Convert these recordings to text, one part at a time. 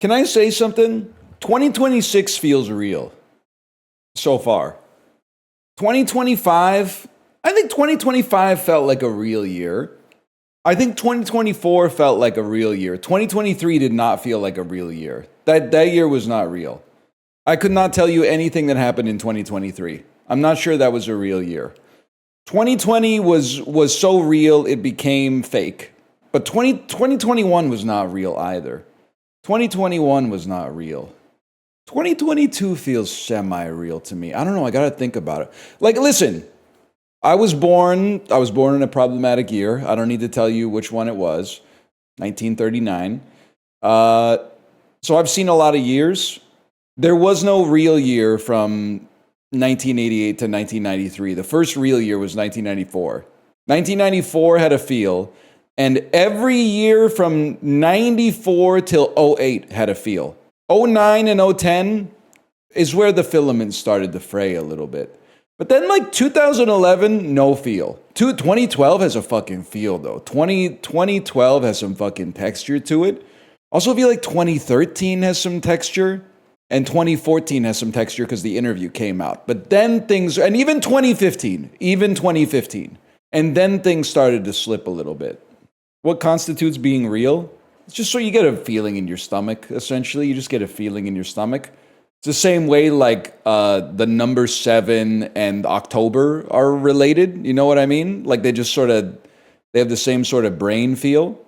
Can I say something? 2026 feels real so far. 2025, I think 2025 felt like a real year. I think 2024 felt like a real year. 2023 did not feel like a real year. That year was not real. I could not tell you anything that happened in 2023. I'm not sure that was a real year. 2020 was so real it became fake. But 2021 was not real either. 2021 was not real. 2022 feels semi-real to me. I don't know, I gotta think about it. Like, listen, I was born in a problematic year. I don't need to tell you which one it was. 1939. So I've seen a lot of years. There was no real year from 1988 to 1993. The first real year was 1994. 1994 had a feel, and every year from 94 till 08 had a feel. 09 and 010 is where the filaments started to fray a little bit. But then like 2011, no feel. 2012 has a fucking feel though. 2012 has some fucking texture to it. Also feel like 2013 has some texture. And 2014 has some texture because the interview came out. But then things, and even 2015. And then things started to slip a little bit. What constitutes being real? It's just so you get a feeling in your stomach, essentially. You just get a feeling in your stomach. It's the same way like the number 7 and October are related. You know what I mean? Like they just sort of, they have the same sort of brain feel.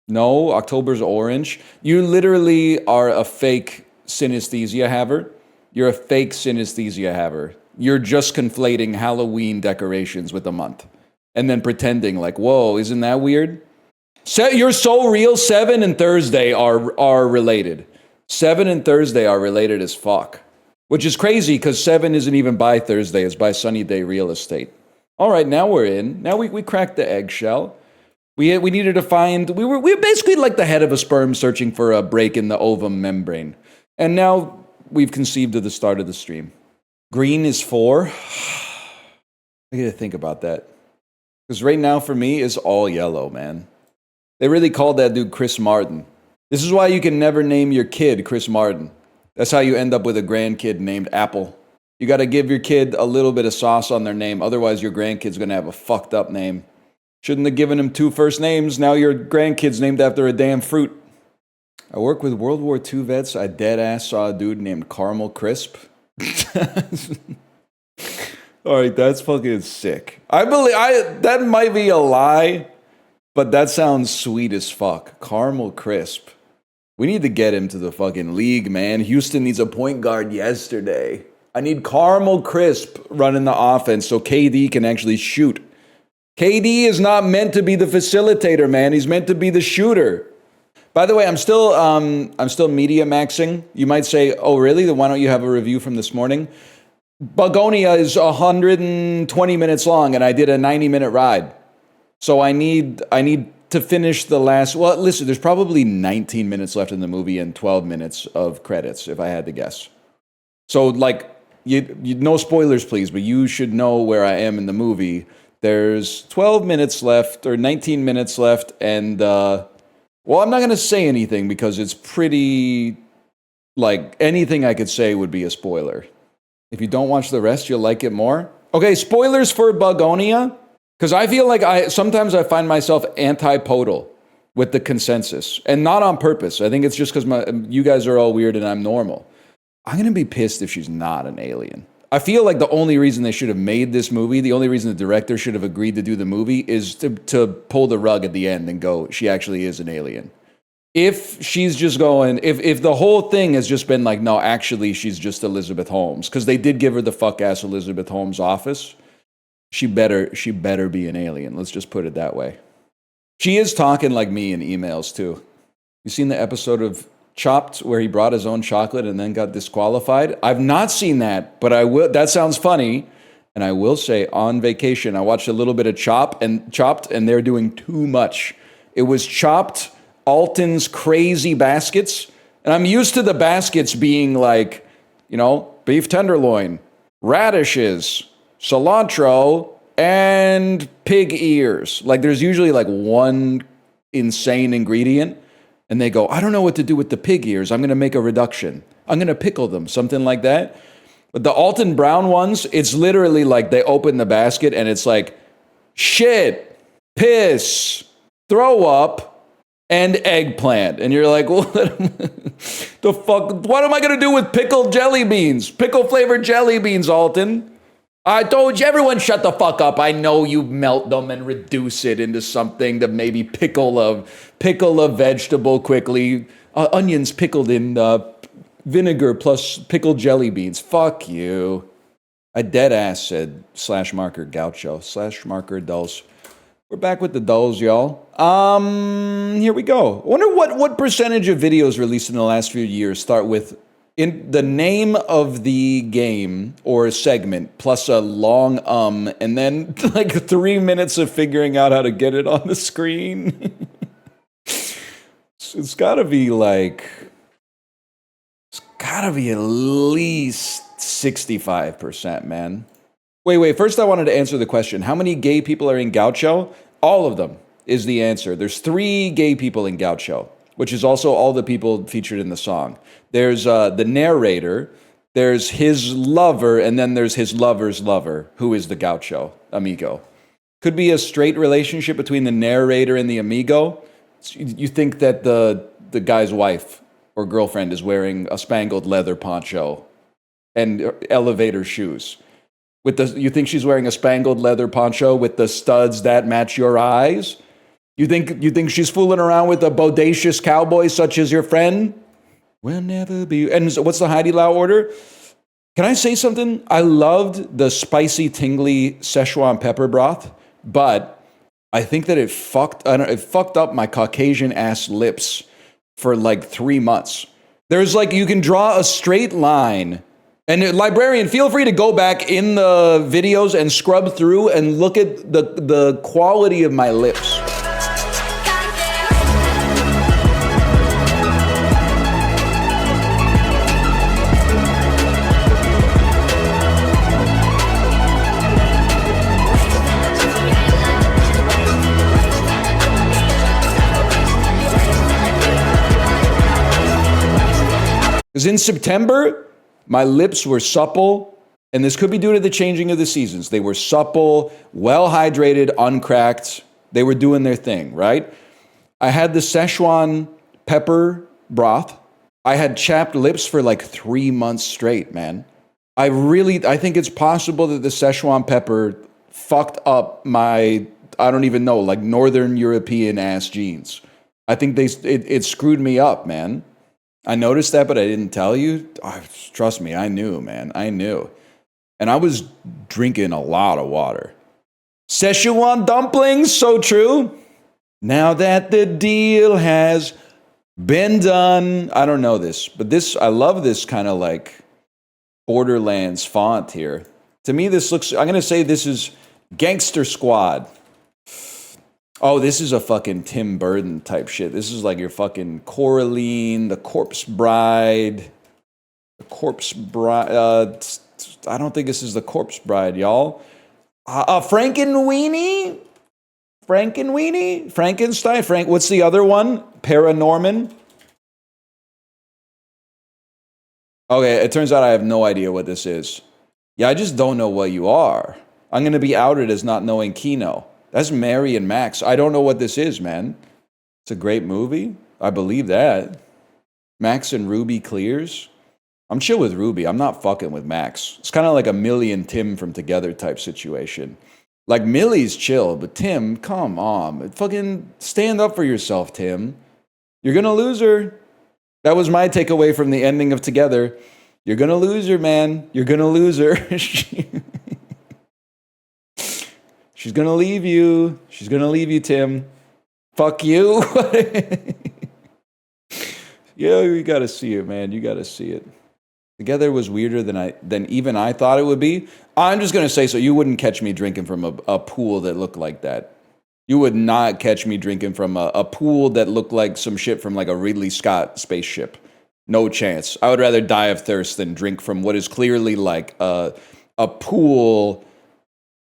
No, October's orange. You literally are a fake synesthesia haver. You're a fake synesthesia haver. You're just conflating Halloween decorations with a month. And then pretending like, whoa, isn't that weird? You're so real. 7 and Thursday are related. 7 and Thursday are related as fuck. Which is crazy because 7 isn't even by Thursday. It's by Sunny Day Real Estate. All right, now we're in. Now we cracked the eggshell. We needed to find, we were basically like the head of a sperm searching for a break in the ovum membrane. And now we've conceived of the start of the stream. Green is 4. I gotta think about that. Because right now for me, it's all yellow, man. They really called that dude Chris Martin. This is why you can never name your kid Chris Martin. That's how you end up with a grandkid named Apple. You gotta give your kid a little bit of sauce on their name, otherwise your grandkid's gonna have a fucked up name. Shouldn't have given him 2 first names, now your grandkid's named after a damn fruit. I work with World War II vets. I dead ass saw a dude named Caramel Crisp. All right, that's fucking sick. I believe that might be a lie, but that sounds sweet as fuck. Caramel Crisp. We need to get him to the fucking league, man. Houston needs a point guard yesterday. I need Caramel Crisp running the offense so KD can actually shoot. KD is not meant to be the facilitator, man. He's meant to be the shooter. By the way, I'm still media maxing. You might say, "Oh, really? Then why don't you have a review from this morning?" Bugonia is 120 minutes long, and I did a 90-minute ride. So I need to finish the last. Well, listen, there's probably 19 minutes left in the movie and 12 minutes of credits, if I had to guess. So, like, you no spoilers, please, but you should know where I am in the movie. There's 12 minutes left or 19 minutes left, and well, I'm not going to say anything because it's pretty, like, anything I could say would be a spoiler. If you don't watch the rest, you'll like it more. Okay, spoilers for Bugonia, because I feel like sometimes I find myself antipodal with the consensus, and not on purpose. I think it's just because you guys are all weird and I'm normal. I'm going to be pissed if she's not an alien. I feel like the only reason they should have made this movie, the only reason the director should have agreed to do the movie is to pull the rug at the end and go, she actually is an alien. If she's just going, if the whole thing has just been like, no, actually she's just Elizabeth Holmes, because they did give her the fuck-ass Elizabeth Holmes office, she better be an alien. Let's just put it that way. She is talking like me in emails too. You seen the episode of Chopped where he brought his own chocolate and then got disqualified? I've not seen that, but I will. That sounds funny. And I will say, on vacation, I watched a little bit of Chopped, and they're doing too much. It was Chopped, Alton's crazy baskets, and I'm used to the baskets being like, you know, beef tenderloin, radishes, cilantro, and pig ears. Like there's usually like one insane ingredient. and they go, I don't know what to do with the pig ears. I'm going to make a reduction. I'm going to pickle them, something like that. But the Alton Brown ones, it's literally like they open the basket and it's like shit, piss, throw up, and eggplant. And you're like, what the fuck? What am I going to do with pickled jelly beans? Pickle flavored jelly beans, Alton. I told you, everyone shut the fuck up. I know you melt them and reduce it into something to maybe pickle a vegetable quickly. Onions pickled in vinegar plus pickled jelly beans. Fuck you. I dead ass said /marker Gaucho /marker dulls. We're back with the dulls, y'all. Here we go. I wonder what percentage of videos released in the last few years start with in the name of the game or segment plus a long and then like 3 minutes of figuring out how to get it on the screen. It's gotta be at least 65%, man. Wait. First, I wanted to answer the question. How many gay people are in Gaucho? All of them is the answer. There's 3 gay people in Gaucho, which is also all the people featured in the song. There's the narrator, there's his lover, and then there's his lover's lover, who is the Gaucho, amigo. Could be a straight relationship between the narrator and the amigo. You think that the guy's wife or girlfriend is wearing a spangled leather poncho and elevator shoes. You think she's wearing a spangled leather poncho with the studs that match your eyes? You think she's fooling around with a bodacious cowboy such as your friend? Will never be. And so what's the Heidi Lau order? Can I say something? I loved the spicy, tingly Szechuan pepper broth, but I think that it fucked up my Caucasian ass lips for like 3 months. There's you can draw a straight line. And librarian, feel free to go back in the videos and scrub through and look at the quality of my lips. Because in September, my lips were supple, and this could be due to the changing of the seasons. They were supple, well-hydrated, uncracked. They were doing their thing, right? I had the Szechuan pepper broth. I had chapped lips for 3 months straight, man. I think it's possible that the Szechuan pepper fucked up my, I don't even know, Northern European ass genes. I think it screwed me up, man. I noticed that, but I didn't tell you. Oh, trust me, I knew, man. I knew. And I was drinking a lot of water. Szechuan dumplings, so true. Now that the deal has been done. I don't know this, but I love this kind of Borderlands font here. To me, this looks, I'm going to say this is Gangster Squad. Oh, this is a fucking Tim Burton type shit. This is your fucking Coraline, the Corpse Bride. The Corpse Bride. I don't think this is the Corpse Bride, y'all. Frankenweenie? Frankenstein? What's the other one? Paranorman? Okay, it turns out I have no idea what this is. Yeah, I just don't know what you are. I'm going to be outed as not knowing Kino. That's Mary and Max. I don't know what this is, man. It's a great movie. I believe that. Max and Ruby clears. I'm chill with Ruby. I'm not fucking with Max. It's kind of like a Millie and Tim from Together type situation. Millie's chill, but Tim, come on. Fucking stand up for yourself, Tim. You're going to lose her. That was my takeaway from the ending of Together. You're going to lose her, man. You're going to lose her. She's going to leave you. She's going to leave you, Tim. Fuck you. Yeah, you got to see it, man. You got to see it. Together was weirder than even I thought it would be. I'm just going to say so. You wouldn't catch me drinking from a pool that looked like that. You would not catch me drinking from a pool that looked like some shit from a Ridley Scott spaceship. No chance. I would rather die of thirst than drink from what is clearly a pool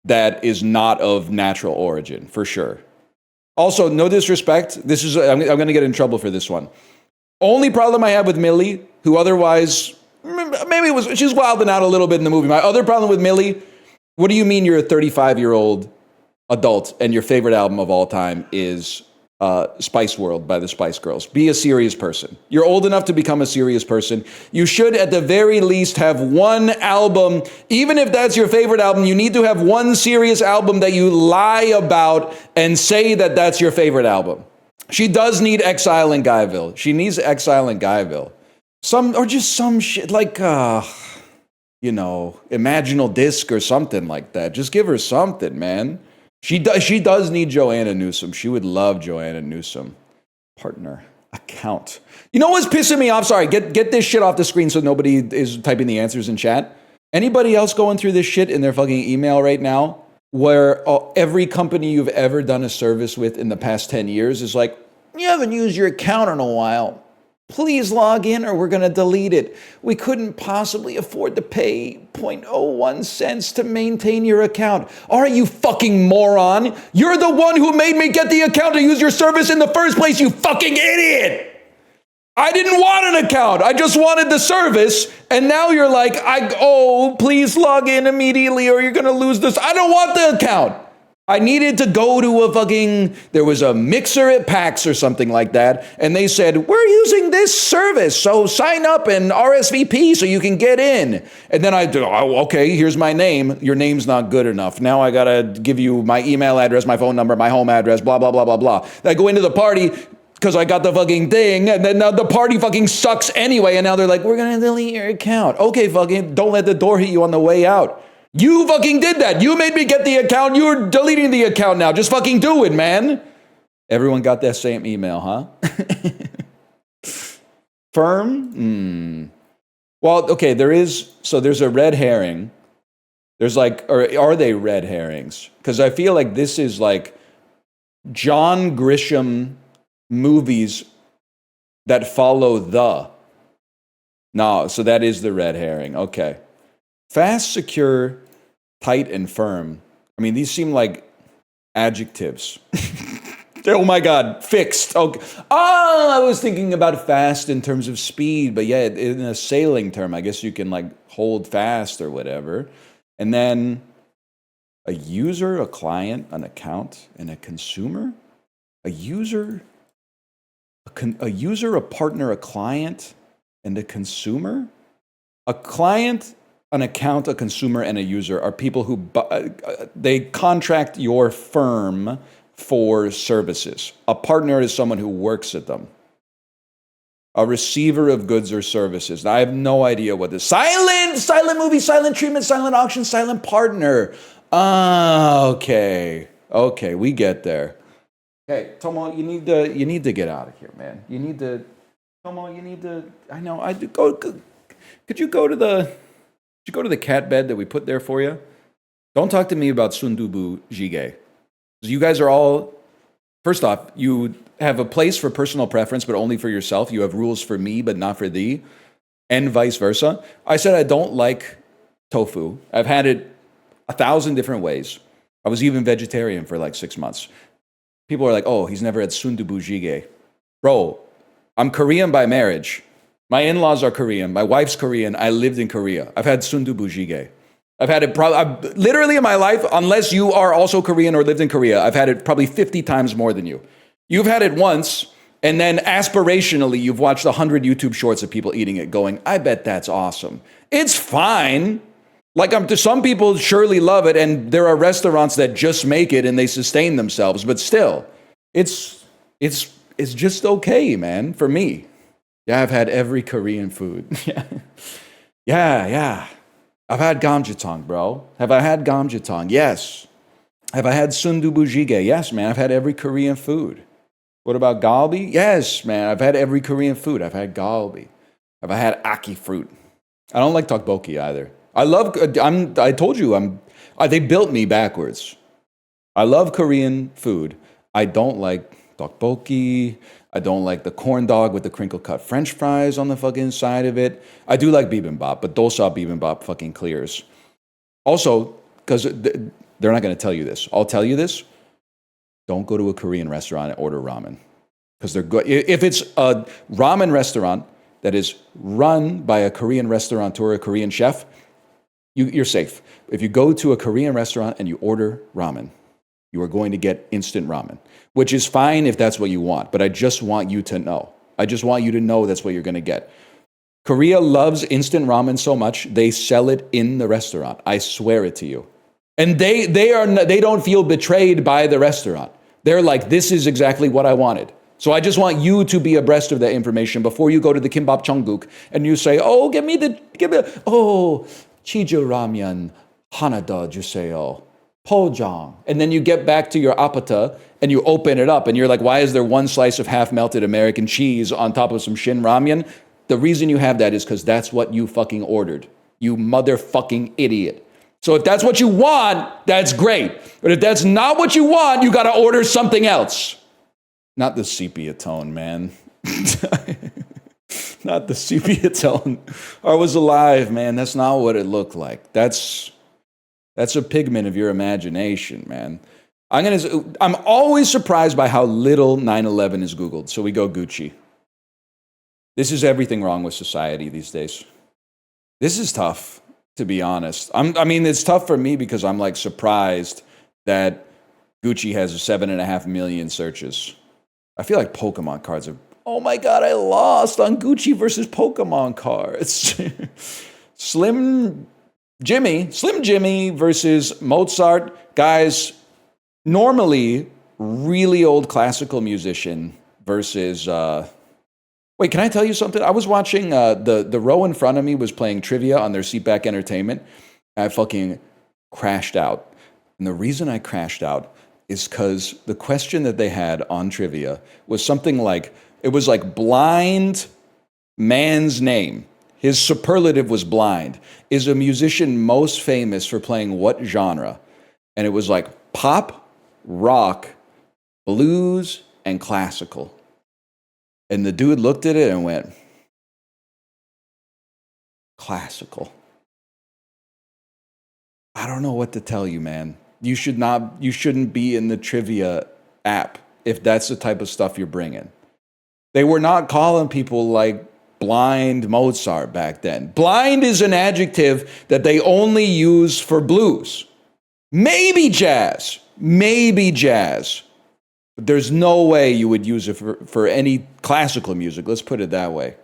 that is not of natural origin, for sure. Also, no disrespect. I'm going to get in trouble for this one. Only problem I have with Millie, who otherwise, maybe she's wilding out a little bit in the movie. My other problem with Millie, what do you mean you're a 35-year-old adult and your favorite album of all time is Spice World by the Spice Girls? Be a serious person. You're old enough to become a serious person. You should at the very least have one album. Even if that's your favorite album, you need to have one serious album that you lie about and say that that's your favorite album. She does need Exile in Guyville. She needs Exile in Guyville. Some shit like, Imaginal Disc or something like that. Just give her something, man. She does need Joanna Newsom. She would love Joanna Newsom. Partner account. You know what's pissing me off? Sorry, get this shit off the screen so nobody is typing the answers in chat. Anybody else going through this shit in their fucking email right now where every company you've ever done a service with in the past 10 years is like, you haven't used your account in a while. Please log in or we're going to delete it. We couldn't possibly afford to pay 0.01 cents to maintain your account. All right, you fucking moron. You're the one who made me get the account to use your service in the first place, you fucking idiot. I didn't want an account. I just wanted the service. And now you're like, please log in immediately or you're going to lose this. I don't want the account. I needed to go to there was a mixer at PAX or something like that, and they said, we're using this service, so sign up and RSVP so you can get in. And then okay, here's my name. Your name's not good enough. Now I gotta give you my email address, my phone number, my home address, blah, blah, blah, blah, blah. Then I go into the party because I got the fucking thing, and then the party fucking sucks anyway, and now they're like, we're gonna delete your account. Okay, fucking, don't let the door hit you on the way out. You fucking did that. You made me get the account. You're deleting the account now. Just fucking do it, man. Everyone got that same email, huh? Firm? Well, okay, there's a red herring. There's or are they red herrings? Because I feel like this is like John Grisham movies that follow No, so that is the red herring. Okay. Fast, secure, tight, and firm. I mean, these seem like adjectives. Oh my God, fixed. Okay. I was thinking about fast in terms of speed, but yeah, in a sailing term, I guess you can hold fast or whatever. And then a user, a client, an account, and a consumer. A user, a partner, a client, and a consumer. A client, an account, a consumer, and a user are people who they contract your firm for services. A partner is someone who works at them. A receiver of goods or services. Now, I have no idea what this silent movie, silent treatment, silent auction, silent partner. Okay, we get there. Hey, Tomo, you need to get out of here, man. I know. Could you go to the cat bed that we put there for you? Don't talk to me about Sundubu Jjigae. You guys are all, first off, you have a place for personal preference, but only for yourself. You have rules for me, but not for thee, and vice versa. I said I don't like tofu. I've had it 1,000 different ways. I was even vegetarian for 6 months. People are like, oh, he's never had Sundubu Jjigae. Bro, I'm Korean by marriage. My in-laws are Korean. My wife's Korean. I lived in Korea. I've had Sundubu Jjigae. I've had it literally in my life, unless you are also Korean or lived in Korea, I've had it probably 50 times more than you. You've had it once, and then aspirationally, you've watched 100 YouTube shorts of people eating it going, I bet that's awesome. It's fine. Some people surely love it, and there are restaurants that just make it and they sustain themselves, but still, it's just okay, man, for me. Yeah, I've had every Korean food. Yeah. I've had gamjatang, bro. Have I had gamjatang? Yes. Have I had sundubu jjigae? Yes, man. I've had every Korean food. What about galbi? Yes, man. I've had every Korean food. I've had galbi. Have I had aki fruit? I don't like tteokbokki either. I told you, they built me backwards. I love Korean food. I don't like tteokbokki. I don't like the corn dog with the crinkle cut French fries on the fucking side of it. I do like bibimbap, but dosa bibimbap fucking clears. Also, because they're not going to tell you this. I'll tell you this. don't go to a Korean restaurant and order ramen. Because they're good. If it's a ramen restaurant that is run by a Korean restaurateur, a Korean chef, you're safe. If you go to a Korean restaurant and you order ramen, you are going to get instant ramen, which is fine if that's what you want. But I just want you to know. I just want you to know that's what you're going to get. Korea loves instant ramen so much, they sell it in the restaurant. I swear it to you. And they don't feel betrayed by the restaurant. They're like, this is exactly what I wanted. So I just want you to be abreast of that information before you go to the kimbap Cheongguk and you say, oh, give me chijo ramyeon hanada juseyo, pojang. And then you get back to your apata and you open it up and you're like, why is there one slice of half melted American cheese on top of some shin ramyeon? The reason you have that is because that's what you fucking ordered. You motherfucking idiot. So if that's what you want, that's great. But if that's not what you want, you got to order something else. Not the sepia tone, man. Not the sepia tone. I was alive, man. That's not what it looked like. That's a pigment of your imagination, man. I'm always surprised by how little 9/11 is Googled. So we go Gucci. This is everything wrong with society these days. This is tough, to be honest. I mean, it's tough for me because I'm like surprised that Gucci has 7.5 million searches. I feel like Pokemon cards are, oh my God, I lost on Gucci versus Pokemon cards. Slim Jimmy versus Mozart. Guys, normally, really old classical musician versus, wait, can I tell you something? I was watching, the row in front of me was playing trivia on their Seatback Entertainment. I fucking crashed out. And the reason I crashed out is because the question that they had on trivia was something like, it was like blind man's name. His superlative was blind. Is a musician most famous for playing what genre? And it was like pop, rock, blues, and classical. And the dude looked at it and went, classical. I don't know what to tell you, man. You shouldn't be in the trivia app if that's the type of stuff you're bringing. They were not calling people like blind Mozart back then. Blind is an adjective that they only use for blues. Maybe jazz. But there's no way you would use it for any classical music. Let's put it that way.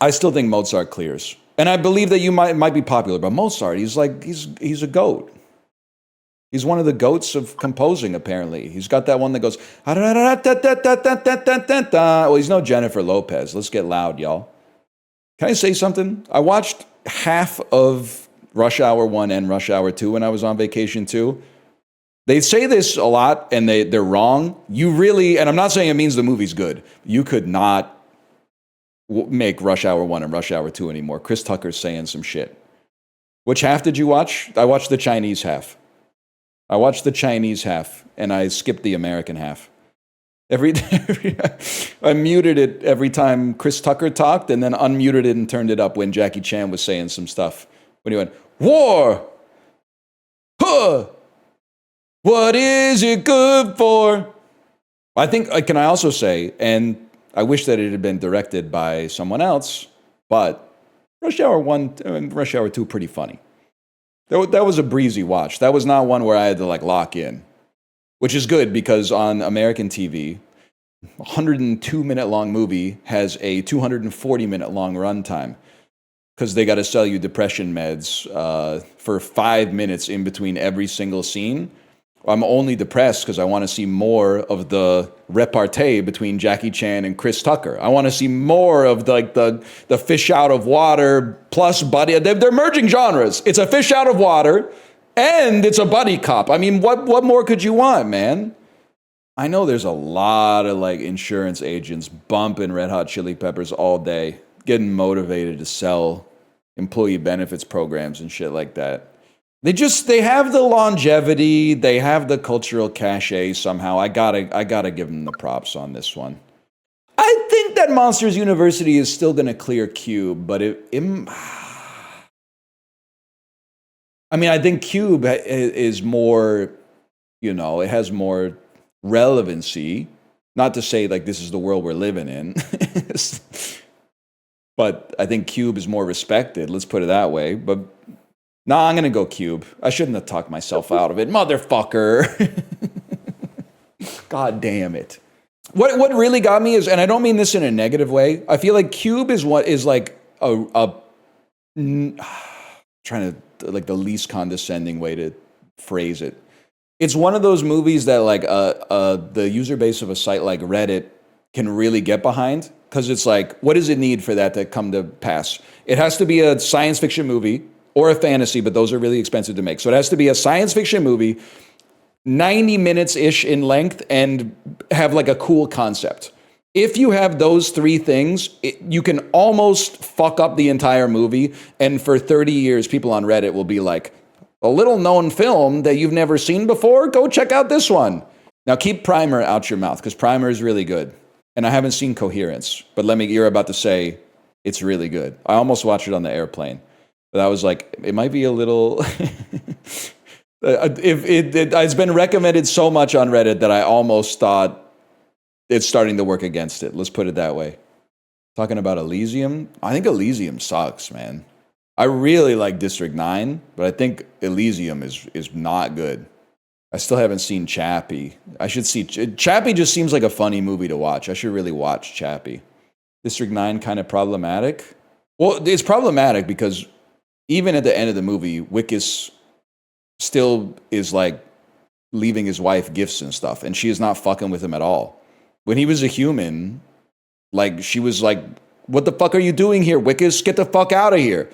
I still think Mozart clears. And I believe that you might be popular, but Mozart, he's a goat. He's one of the goats of composing, apparently. He's got that one that goes, well, he's no Jennifer Lopez. Let's get loud, y'all. Can I say something? I watched half of Rush Hour 1 and Rush Hour 2 when I was on vacation too. They say this a lot and they're wrong. You really, and I'm not saying it means the movie's good. You could not make Rush Hour 1 and Rush Hour 2 anymore. Chris Tucker's saying some shit. Which half did you watch? I watched the Chinese half. And I skipped the American half. I muted it every time Chris Tucker talked and then unmuted it and turned it up when Jackie Chan was saying some stuff. When he went, war! Huh! What is it good for? I think, can I also say, and I wish that it had been directed by someone else, but Rush Hour 1 and Rush Hour 2 pretty funny. That was a breezy watch. That was not one where I had to like lock in, which is good because on American TV, a 102-minute long movie has a 240-minute long runtime because they got to sell you depression meds for 5 minutes in between every single scene. I'm only depressed because I want to see more of the repartee between Jackie Chan and Chris Tucker. I want to see more of the fish out of water plus buddy. They're merging genres. It's a fish out of water and it's a buddy cop. I mean, what more could you want, man? I know there's a lot of like insurance agents bumping Red Hot Chili Peppers all day, getting motivated to sell employee benefits programs and shit like that. They have the longevity, they have the cultural cachet somehow. I gotta give them the props on this one. I think that Monsters University is still gonna clear Cube, but I think Cube is more it has more relevancy. Not to say like this is the world we're living in, but I think cube is more respected. Let's put it that way. But I'm going to go cube. I shouldn't have talked myself out of it. Motherfucker. God damn it. What really got me is, and I don't mean this in a negative way, I feel like cube is what is like trying to, like the least condescending way to phrase it. It's one of those movies that like the user base of a site like Reddit can really get behind, because it's like, what does it need for that to come to pass? It has to be a science fiction movie or a fantasy, but those are really expensive to make. So it has to be a science fiction movie, 90 minutes-ish in length, and have like a cool concept. If you have those three things, you can almost fuck up the entire movie, and for 30 years, people on Reddit will be like, a little-known film that you've never seen before? Go check out this one. Now, keep Primer out your mouth, because Primer is really good. And I haven't seen Coherence, but you're about to say it's really good. I almost watched it on the airplane, but I was like, it might be a little... It's been recommended so much on Reddit that I almost thought it's starting to work against it. Let's put it that way. Talking about Elysium, I think Elysium sucks, man. I really like District 9, but I think Elysium is not good. I still haven't seen Chappie. I should see... Chappie just seems like a funny movie to watch. I should really watch Chappie. District 9 kind of problematic. Well, it's problematic because even at the end of the movie, Wickus still is like leaving his wife gifts and stuff, and she is not fucking with him at all. When he was a human, like she was like, what the fuck are you doing here, Wickus? Get the fuck out of here.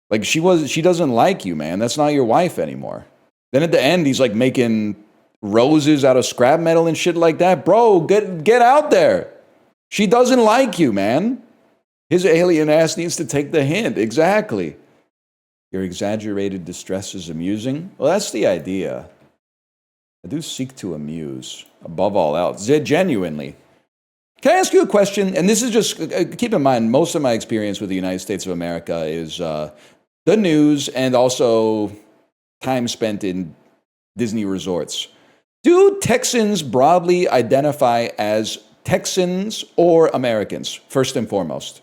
Like she doesn't like you, man. That's not your wife anymore. Then at the end, he's like making roses out of scrap metal and shit like that. Bro, get out there. She doesn't like you, man. His alien ass needs to take the hint. Exactly. Your exaggerated distress is amusing. Well, that's the idea. I do seek to amuse, above all else, genuinely. Can I ask you a question? And this is just, keep in mind, most of my experience with the United States of America is the news and also time spent in Disney resorts. Do Texans broadly identify as Texans or Americans, first and foremost?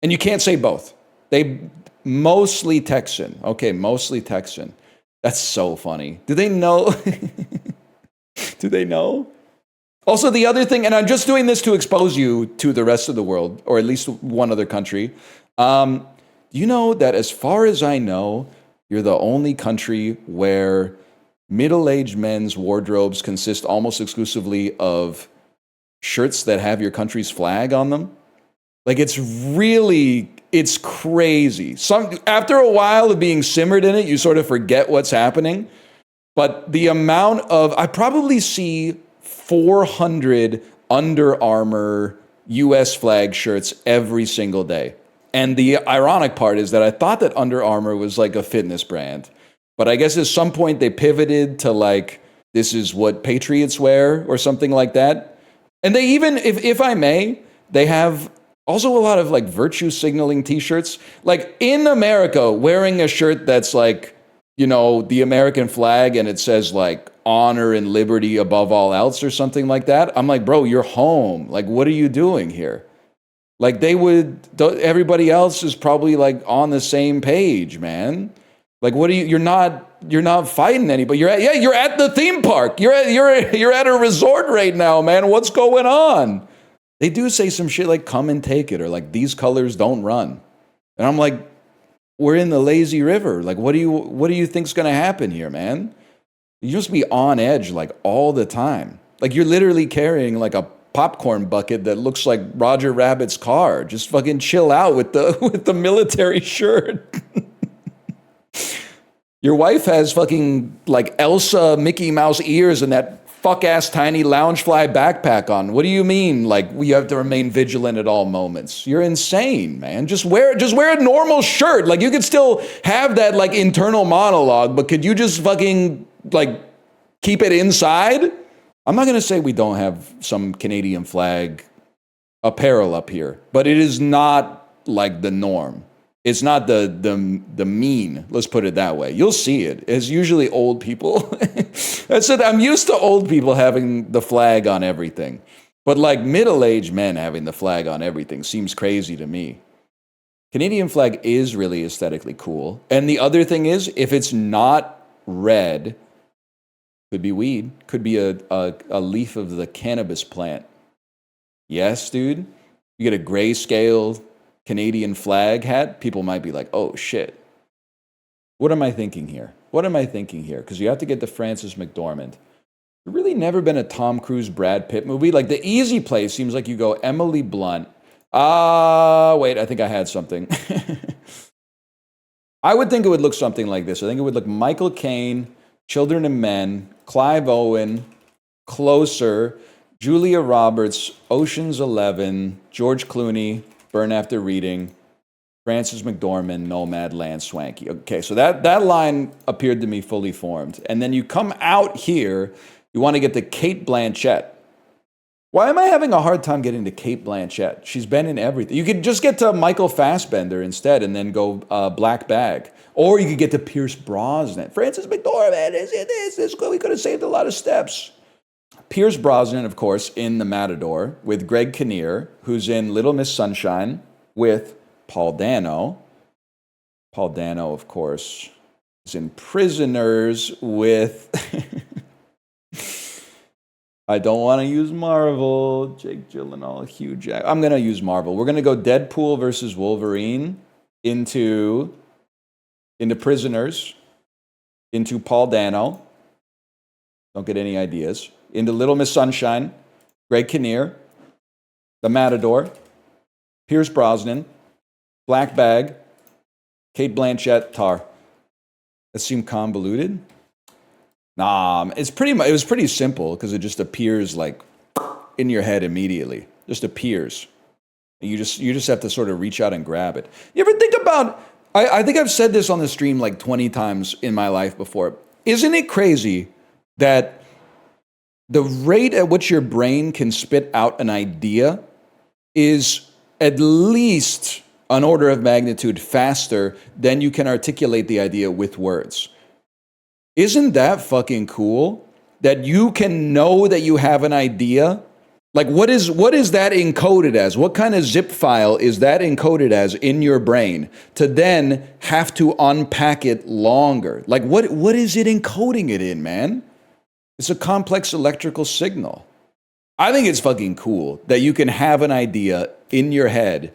And you can't say both. They mostly Texan. Okay, mostly Texan. That's so funny. Do they know? Do they know? Also, the other thing, and I'm just doing this to expose you to the rest of the world, or at least one other country. You know that as far as I know, you're the only country where middle-aged men's wardrobes consist almost exclusively of shirts that have your country's flag on them? Like, it's crazy. After a while of being simmered in it, you sort of forget what's happening. But the amount of, I probably see 400 Under Armour US flag shirts every single day. And the ironic part is that I thought that Under Armour was like a fitness brand. But I guess at some point they pivoted to like, this is what patriots wear or something like that. And they even, if I may, they have also a lot of like virtue signaling t-shirts. Like in America, wearing a shirt that's like, the American flag and it says like honor and liberty above all else or something like that. I'm like, bro, you're home. Like, what are you doing here? Like everybody else is probably like on the same page, man. Like, you're not fighting anybody. You're at the theme park. You're at a resort right now, man. What's going on? They do say some shit like come and take it or like these colors don't run. And I'm like, we're in the lazy river. Like, what do you think's going to happen here, man? You just be on edge like all the time. Like you're literally carrying like a popcorn bucket that looks like Roger Rabbit's car. Just fucking chill out with the military shirt. Your wife has fucking like Elsa Mickey Mouse ears and that fuck-ass tiny Loungefly backpack on. What do you mean? Like, you have to remain vigilant at all moments. You're insane, man. Just wear a normal shirt. Like, you could still have that, like, internal monologue, but could you just fucking, like, keep it inside? I'm not going to say we don't have some Canadian flag apparel up here, but it is not, like, the norm. It's not the mean, let's put it that way. You'll see it. It's usually old people. That's it. I'm used to old people having the flag on everything. But like middle-aged men having the flag on everything seems crazy to me. Canadian flag is really aesthetically cool. And the other thing is, if it's not red, could be weed, could be a leaf of the cannabis plant. Yes, dude. You get a grayscale Canadian flag hat, people might be like, oh shit. What am I thinking here? Because you have to get to Frances McDormand. There's really never been a Tom Cruise, Brad Pitt movie. Like the easy play seems like you go Emily Blunt. Wait, I think I had something. I would think it would look something like this. I think it would look Michael Caine, Children of Men, Clive Owen, Closer, Julia Roberts, Ocean's 11, George Clooney, Burn After Reading, Frances McDormand, Nomadland, Swanky. Okay, so that line appeared to me fully formed. And then you come out here, you want to get to Cate Blanchett. Why am I having a hard time getting to Cate Blanchett? She's been in everything. You could just get to Michael Fassbender instead and then go Black Bag. Or you could get to Pierce Brosnan. Frances McDormand, is it this? We could have saved a lot of steps. Pierce Brosnan, of course, in The Matador with Greg Kinnear, who's in Little Miss Sunshine with Paul Dano. Paul Dano, of course, is in Prisoners with... I don't want to use Marvel. Jake Gyllenhaal, Hugh Jack. I'm going to use Marvel. We're going to go Deadpool versus Wolverine into Prisoners, into Paul Dano. Don't get any ideas. Into Little Miss Sunshine, Greg Kinnear, The Matador, Pierce Brosnan, Black Bag, Cate Blanchett, Tar. That seemed convoluted. Nah, it was pretty simple because it just appears like in your head immediately. Just appears. You just have to sort of reach out and grab it. You ever think about? I think I've said this on the stream like 20 times in my life before. Isn't it crazy that the rate at which your brain can spit out an idea is at least an order of magnitude faster than you can articulate the idea with words? Isn't that fucking cool? That you can know that you have an idea? Like what is that encoded as? What kind of zip file is that encoded as in your brain to then have to unpack it longer? Like what is it encoding it in, man? It's a complex electrical signal. I think it's fucking cool that you can have an idea in your head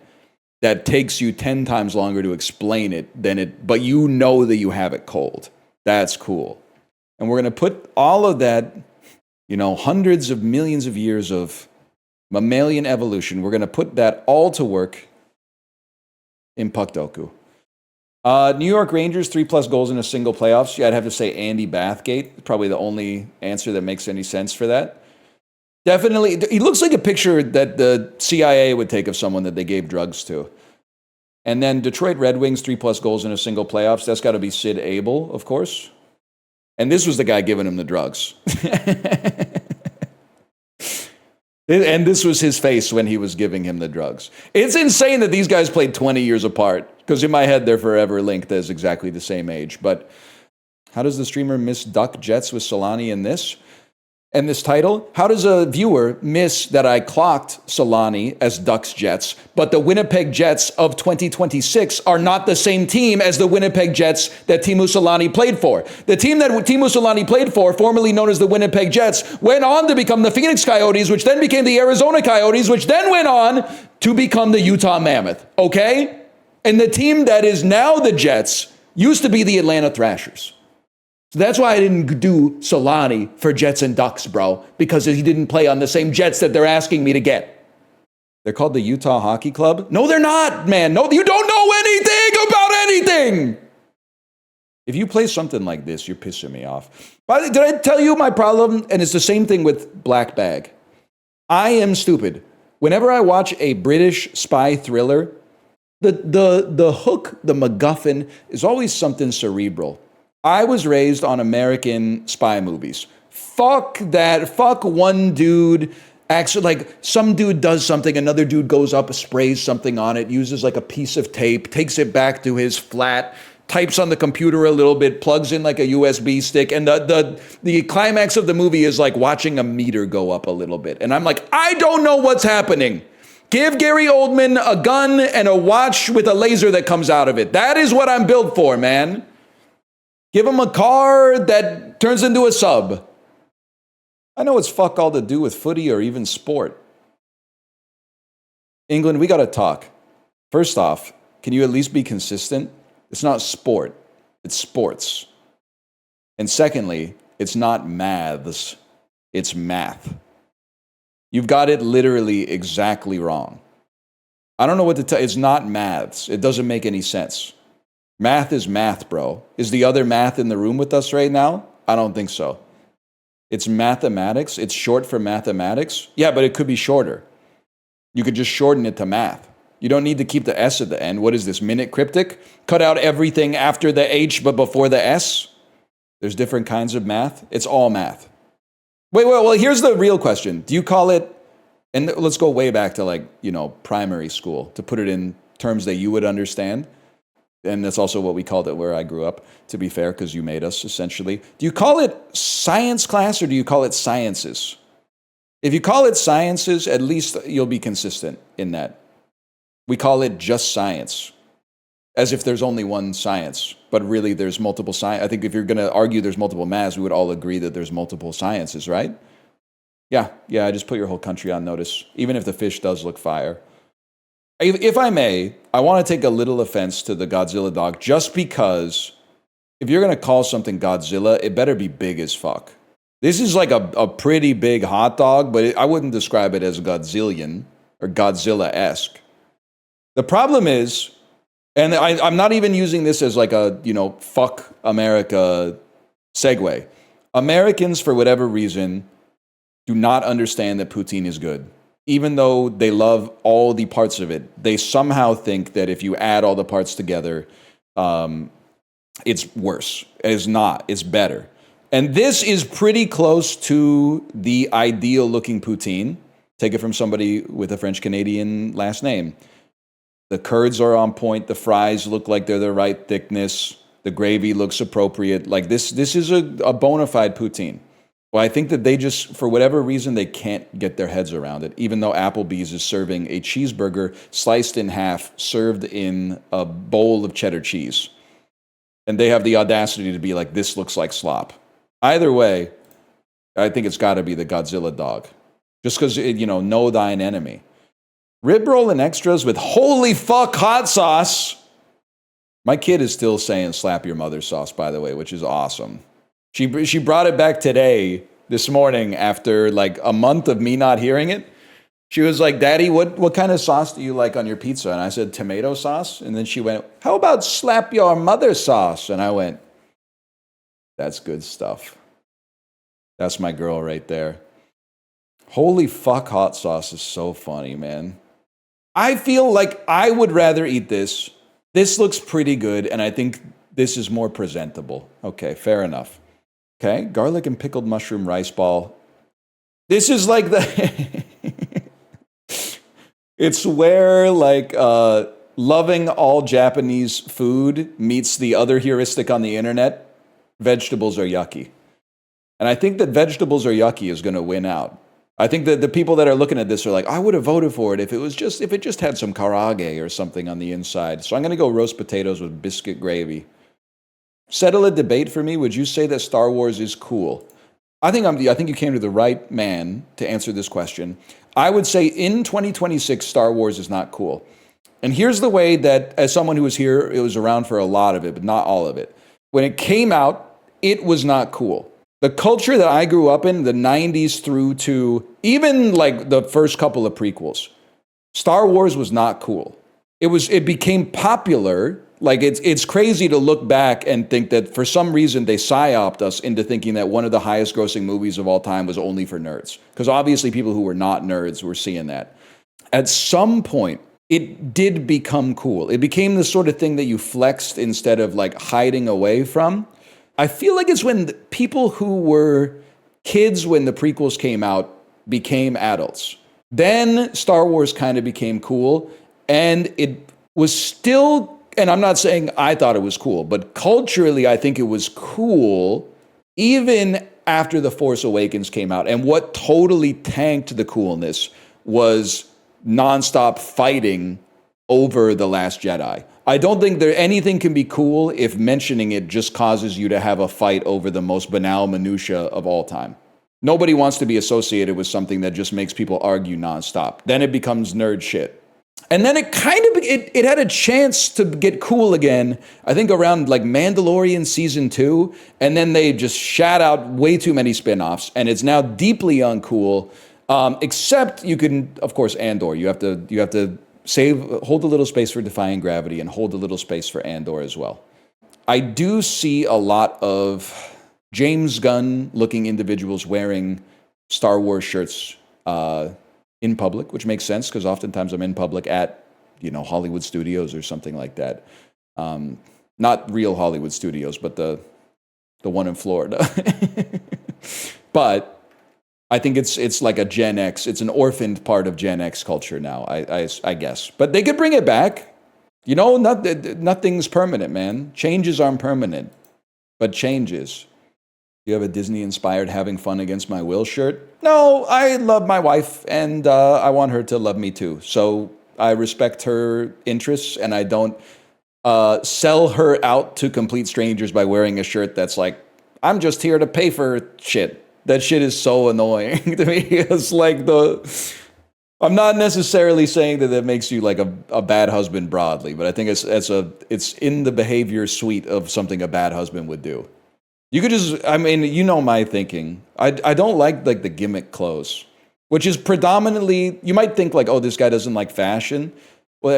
that takes you 10 times longer to explain it but you know that you have it cold. That's cool. And we're going to put all of that, hundreds of millions of years of mammalian evolution, we're going to put that all to work in Puck Doku. New York Rangers, 3+ goals in a single playoffs. Yeah, I'd have to say Andy Bathgate. Probably the only answer that makes any sense for that. Definitely, he looks like a picture that the CIA would take of someone that they gave drugs to. And then Detroit Red Wings, 3+ goals in a single playoffs. That's got to be Sid Abel, of course. And this was the guy giving him the drugs. And this was his face when he was giving him the drugs. It's insane that these guys played 20 years apart, because in my head, they're forever linked as exactly the same age. But how does the streamer miss Duck Jets with Solani in this? And this title, how does a viewer miss that I clocked Solani as Ducks Jets, but the Winnipeg Jets of 2026 are not the same team as the Winnipeg Jets that Teemu Solani played for? The team that Teemu Solani played for, formerly known as the Winnipeg Jets, went on to become the Phoenix Coyotes, which then became the Arizona Coyotes, which then went on to become the Utah Mammoth, okay? And the team that is now the Jets used to be the Atlanta Thrashers. So that's why I didn't do Solani for Jets and Ducks, bro, because he didn't play on the same Jets that they're asking me to get. They're called the Utah Hockey Club? No, they're not, man. No, you don't know anything about anything. If you play something like this, you're pissing me off. Did I tell you my problem? And it's the same thing with Black Bag. I am stupid. Whenever I watch a British spy thriller, the hook, the MacGuffin, is always something cerebral. I was raised on American spy movies. Fuck that. Fuck one dude Actually, like some dude does something, another dude goes up, sprays something on it, uses like a piece of tape, takes it back to his flat, types on the computer a little bit, plugs in like a USB stick, and the climax of the movie is like watching a meter go up a little bit. And I'm like, I don't know what's happening. Give Gary Oldman a gun and a watch with a laser that comes out of it. That is what I'm built for, man. Give him a car that turns into a sub. I know it's fuck all to do with footy or even sport. England, we got to talk. First off, can you at least be consistent? It's not sport, it's sports. And secondly, it's not maths, it's math. You've got it literally exactly wrong. I don't know what to tell you. It's not maths. It doesn't make any sense. Math is math, bro. Is the other math in the room with us right now? I don't think so. It's mathematics. It's short for mathematics. Yeah, but it could be shorter. You could just shorten it to math. You don't need to keep the S at the end. What is this, minute cryptic? Cut out everything after the H but before the S? There's different kinds of math. It's all math. Wait, well, here's the real question. Do you call it, and let's go way back to like, primary school to put it in terms that you would understand. And that's also what we called it where I grew up, to be fair, because you made us, essentially. Do you call it science class or do you call it sciences? If you call it sciences, at least you'll be consistent in that. We call it just science, as if there's only one science, but really there's multiple science. I think if you're going to argue there's multiple maths, we would all agree that there's multiple sciences, right? Yeah, I just put your whole country on notice, even if the fish does look fire. If I may, I want to take a little offense to the Godzilla dog, just because if you're going to call something Godzilla, it better be big as fuck. This is like a pretty big hot dog, but I wouldn't describe it as Godzillion or Godzilla-esque. The problem is, and I'm not even using this as like a, fuck America segue. Americans, for whatever reason, do not understand that poutine is good. Even though they love all the parts of it, they somehow think that if you add all the parts together, it's worse. It is not. It's better. And this is pretty close to the ideal looking poutine. Take it from somebody with a French-Canadian last name. The curds are on point. The fries look like they're the right thickness. The gravy looks appropriate. Like this is a bona fide poutine. Well, I think that they just, for whatever reason, they can't get their heads around it, even though Applebee's is serving a cheeseburger sliced in half, served in a bowl of cheddar cheese. And they have the audacity to be like, this looks like slop. Either way, I think it's got to be the Godzilla dog. Just because, know thine enemy. Rib roll and extras with holy fuck hot sauce. My kid is still saying slap your mother sauce, by the way, which is awesome. She brought it back today, this morning, after like a month of me not hearing it. She was like, Daddy, what kind of sauce do you like on your pizza? And I said, tomato sauce. And then she went, how about slap your mother sauce? And I went, that's good stuff. That's my girl right there. Holy fuck, hot sauce is so funny, man. I feel like I would rather eat this. This looks pretty good, and I think this is more presentable. Okay, fair enough. Okay, garlic and pickled mushroom rice ball. This is like the... It's where, like, loving all Japanese food meets the other heuristic on the internet. Vegetables are yucky. And I think that vegetables are yucky is going to win out. I think that the people that are looking at this are like, I would have voted for it if it just had some karage or something on the inside. So I'm going to go roast potatoes with biscuit gravy. Settle a debate for me. Would you say that Star Wars is cool? I think you came to the right man to answer this question. I would say in 2026, Star Wars is not cool. And here's the way that, as someone who was here, it was around for a lot of it, but not all of it. When it came out, it was not cool. The culture that I grew up in, the 90s through to even like the first couple of prequels, Star Wars was not cool. It became popular. Like it's crazy to look back and think that for some reason they psyoped us into thinking that one of the highest grossing movies of all time was only for nerds. Because obviously people who were not nerds were seeing that. At some point, it did become cool. It became the sort of thing that you flexed instead of like hiding away from. I feel like it's when people who were kids when the prequels came out became adults. Then Star Wars kind of became cool, and it was still, and I'm not saying I thought it was cool, but culturally I think it was cool even after The Force Awakens came out. And what totally tanked the coolness was nonstop fighting over The Last Jedi. I don't think anything can be cool if mentioning it just causes you to have a fight over the most banal minutia of all time. Nobody wants to be associated with something that just makes people argue nonstop. Then it becomes nerd shit. And then it kind of, it had a chance to get cool again, I think around like Mandalorian season 2, and then they just shat out way too many spin-offs, and it's now deeply uncool, except you can, of course, Andor. You have to hold a little space for Defying Gravity and hold a little space for Andor as well. I do see a lot of James Gunn-looking individuals wearing Star Wars shirts in public, which makes sense because oftentimes I'm in public at, Hollywood studios or something like that. Not real Hollywood studios, but the one in Florida. But I think it's like a Gen X. It's an orphaned part of Gen X culture now, I guess. But they could bring it back. Nothing's permanent, man. Changes aren't permanent, but changes. You have a Disney-inspired having fun against my will shirt? No, I love my wife, and I want her to love me too. So I respect her interests, and I don't sell her out to complete strangers by wearing a shirt that's like, I'm just here to pay for shit. That shit is so annoying to me. It's like I'm not necessarily saying that makes you like a bad husband broadly, but I think it's in the behavior suite of something a bad husband would do. You could just, my thinking. I don't like the gimmick clothes, which is predominantly, you might think like, oh, this guy doesn't like fashion. Well,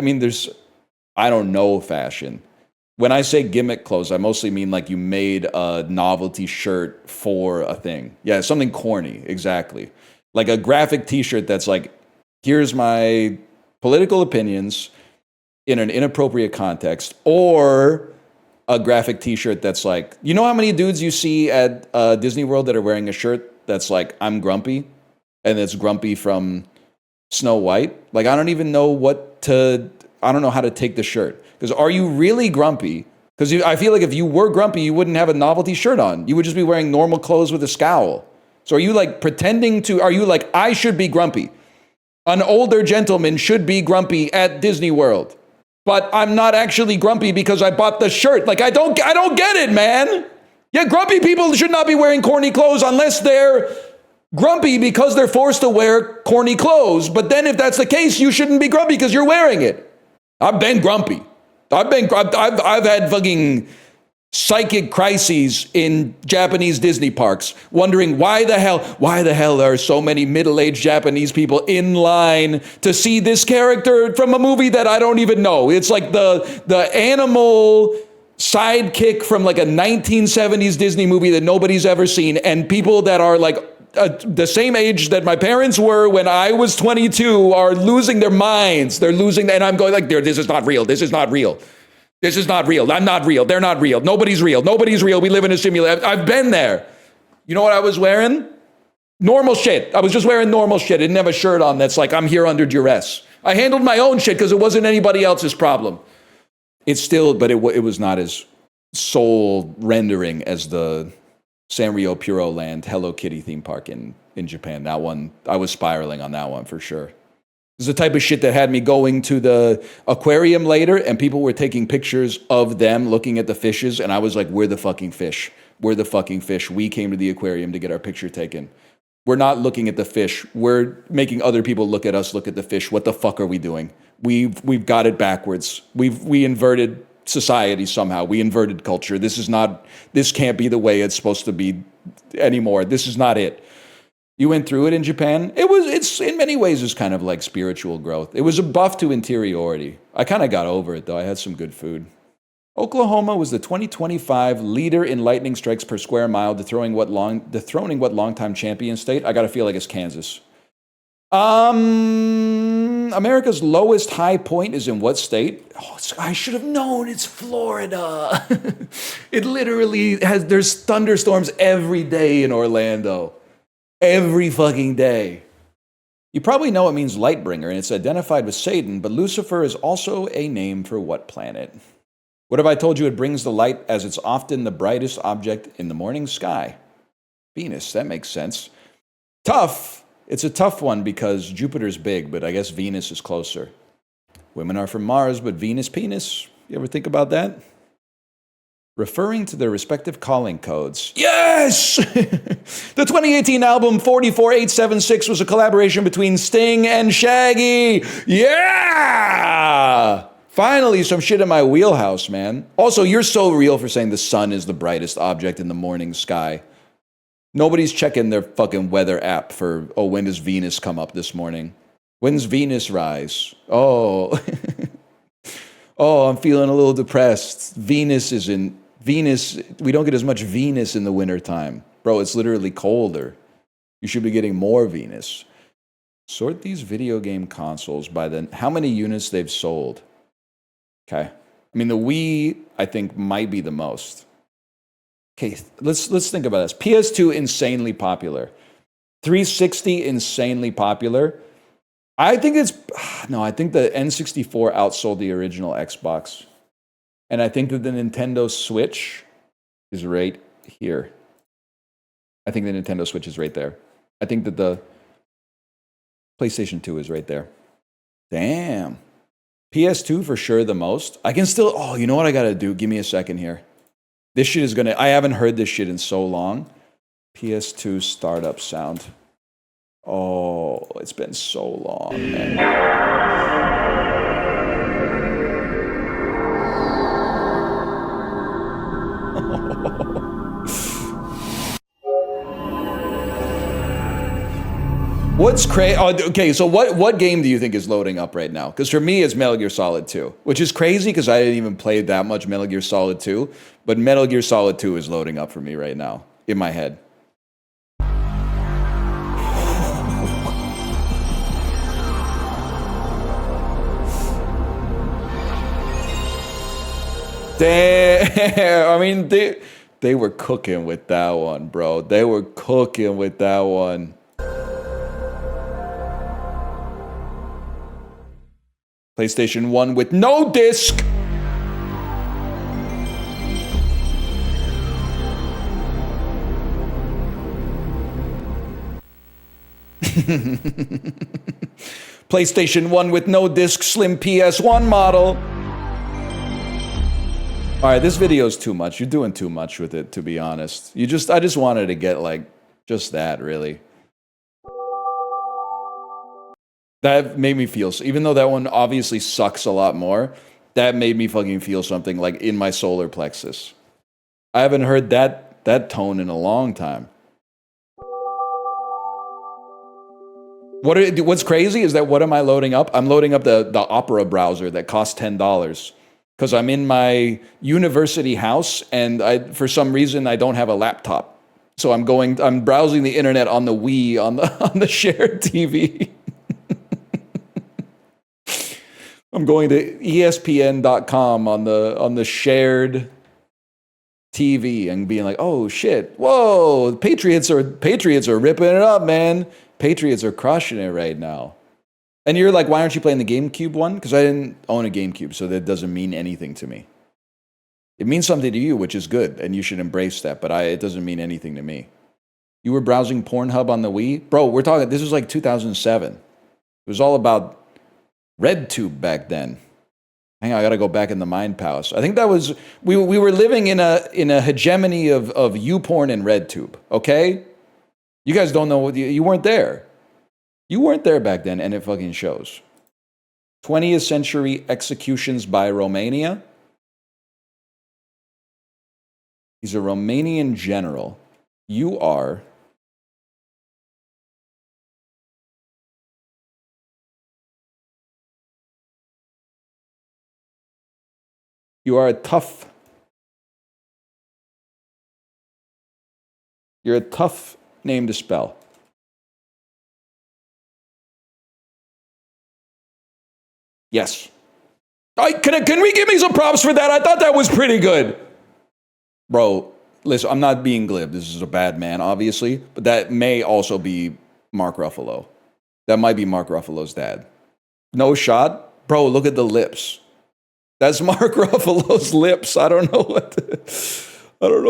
I don't know fashion. When I say gimmick clothes, I mostly mean like you made a novelty shirt for a thing. Yeah, something corny, exactly. Like a graphic t-shirt that's like, here's my political opinions in an inappropriate context, or a graphic t-shirt that's like, you know how many dudes you see at Disney World that are wearing a shirt that's like, I'm grumpy, and it's Grumpy from Snow White? Like, I don't even know I don't know how to take the shirt. Because are you really grumpy? Because I feel like if you were grumpy, you wouldn't have a novelty shirt on. You would just be wearing normal clothes with a scowl. So are you like are you like, I should be grumpy? An older gentleman should be grumpy at Disney World. But I'm not actually grumpy because I bought the shirt. Like, I don't get it, man. Yeah, grumpy people should not be wearing corny clothes unless they're grumpy because they're forced to wear corny clothes. But then if that's the case, you shouldn't be grumpy because you're wearing it. I've been grumpy. I've had fucking psychic crises in Japanese Disney parks, wondering why the hell are so many middle-aged Japanese people in line to see this character from a movie that I don't even know. It's like the animal sidekick from like a 1970s Disney movie that nobody's ever seen, and people that are like the same age that my parents were when I was 22 are losing their minds. They're losing, and I'm going like, this is not real. This is not real. This is not real. I'm not real. They're not real. Nobody's real. Nobody's real. We live in a simulation. I've been there. You know what I was wearing? Normal shit. I was just wearing normal shit. I didn't have a shirt on that's like, I'm here under duress. I handled my own shit because it wasn't anybody else's problem. It's still, but it was not as soul rendering as the Sanrio Puro Land Hello Kitty theme park in Japan. That one, I was spiraling on that one for sure. It's the type of shit that had me going to the aquarium later and people were taking pictures of them looking at the fishes, and I was like, we're the fucking fish. We're the fucking fish. We came to the aquarium to get our picture taken. We're not looking at the fish. We're making other people look at us, look at the fish. What the fuck are we doing? We've got it backwards. We inverted society somehow. We inverted culture. This can't be the way it's supposed to be anymore. This is not it. You went through it in Japan. It's in many ways is kind of like spiritual growth. It was a buff to interiority. I kind of got over it though. I had some good food. Oklahoma was the 2025 leader in lightning strikes per square mile, dethroning what longtime champion state? I gotta feel like it's Kansas. America's lowest high point is in what state? Oh, I should have known. It's Florida. It literally there's thunderstorms every day in Orlando. Every fucking day. You probably know it means light bringer, and it's identified with Satan, but Lucifer is also a name for what planet? What if I told you it brings the light as it's often the brightest object in the morning sky? Venus, that makes sense. Tough. It's a tough one because Jupiter's big, but I guess Venus is closer. Women are from Mars, but Venus penis. You ever think about that? Referring to their respective calling codes. Yes! The 2018 album 44876 was a collaboration between Sting and Shaggy. Yeah! Finally, some shit in my wheelhouse, man. Also, you're so real for saying the sun is the brightest object in the morning sky. Nobody's checking their fucking weather app for, oh, when does Venus come up this morning? When's Venus rise? Oh. Oh, I'm feeling a little depressed. Venus, we don't get as much Venus in the wintertime. Bro, it's literally colder. You should be getting more Venus. Sort these video game consoles by how many units they've sold. Okay. I mean, the Wii, I think, might be the most. Okay, let's think about this. PS2, insanely popular. 360, insanely popular. I think the N64 outsold the original Xbox. And I think that the Nintendo Switch is right here. I think the Nintendo Switch is right there. I think that the PlayStation 2 is right there. Damn. PS2 for sure the most. I can still, oh, you know what I gotta do? Give me a second here. This shit is I haven't heard this shit in so long. PS2 startup sound. Oh, it's been so long, man. What's crazy? Oh, okay, so what game do you think is loading up right now? Because for me, it's Metal Gear Solid 2, which is crazy because I didn't even play that much Metal Gear Solid 2, but Metal Gear Solid 2 is loading up for me right now in my head. Damn, I mean, they were cooking with that one, bro. They were cooking with that one. PlayStation 1 with no disc. PlayStation 1 with no disc, slim PS1 model. All right, this video is too much. You're doing too much with it, to be honest. I just wanted to get like just that, really. That made me feel, even though that one obviously sucks a lot more, that made me fucking feel something like in my solar plexus. I haven't heard that tone in a long time. What's crazy is that what am I loading up? I'm loading up the Opera browser that costs $10 because I'm in my university house and for some reason I don't have a laptop. So I'm browsing the internet on the Wii on the shared TV. I'm going to ESPN.com on the shared TV and being like, oh shit, whoa, Patriots are ripping it up, man. Patriots are crushing it right now. And you're like, why aren't you playing the GameCube one? Because I didn't own a GameCube, so that doesn't mean anything to me. It means something to you, which is good, and you should embrace that, but it doesn't mean anything to me. You were browsing Pornhub on the Wii? Bro, this was like 2007. It was all about RedTube back then. Hang on, I gotta go back in the Mind Palace. I think that was we were living in a hegemony of YouPorn and RedTube. Okay, you guys don't know what you weren't there. You weren't there back then, and it fucking shows. 20th century executions by Romania. He's a Romanian general. You are. You are You're a tough name to spell. Yes. Can we give me some props for that? I thought that was pretty good. Bro, listen, I'm not being glib. This is a bad man, obviously. But that may also be Mark Ruffalo. That might be Mark Ruffalo's dad. No shot? Bro, look at the lips. That's Mark Ruffalo's lips. I don't know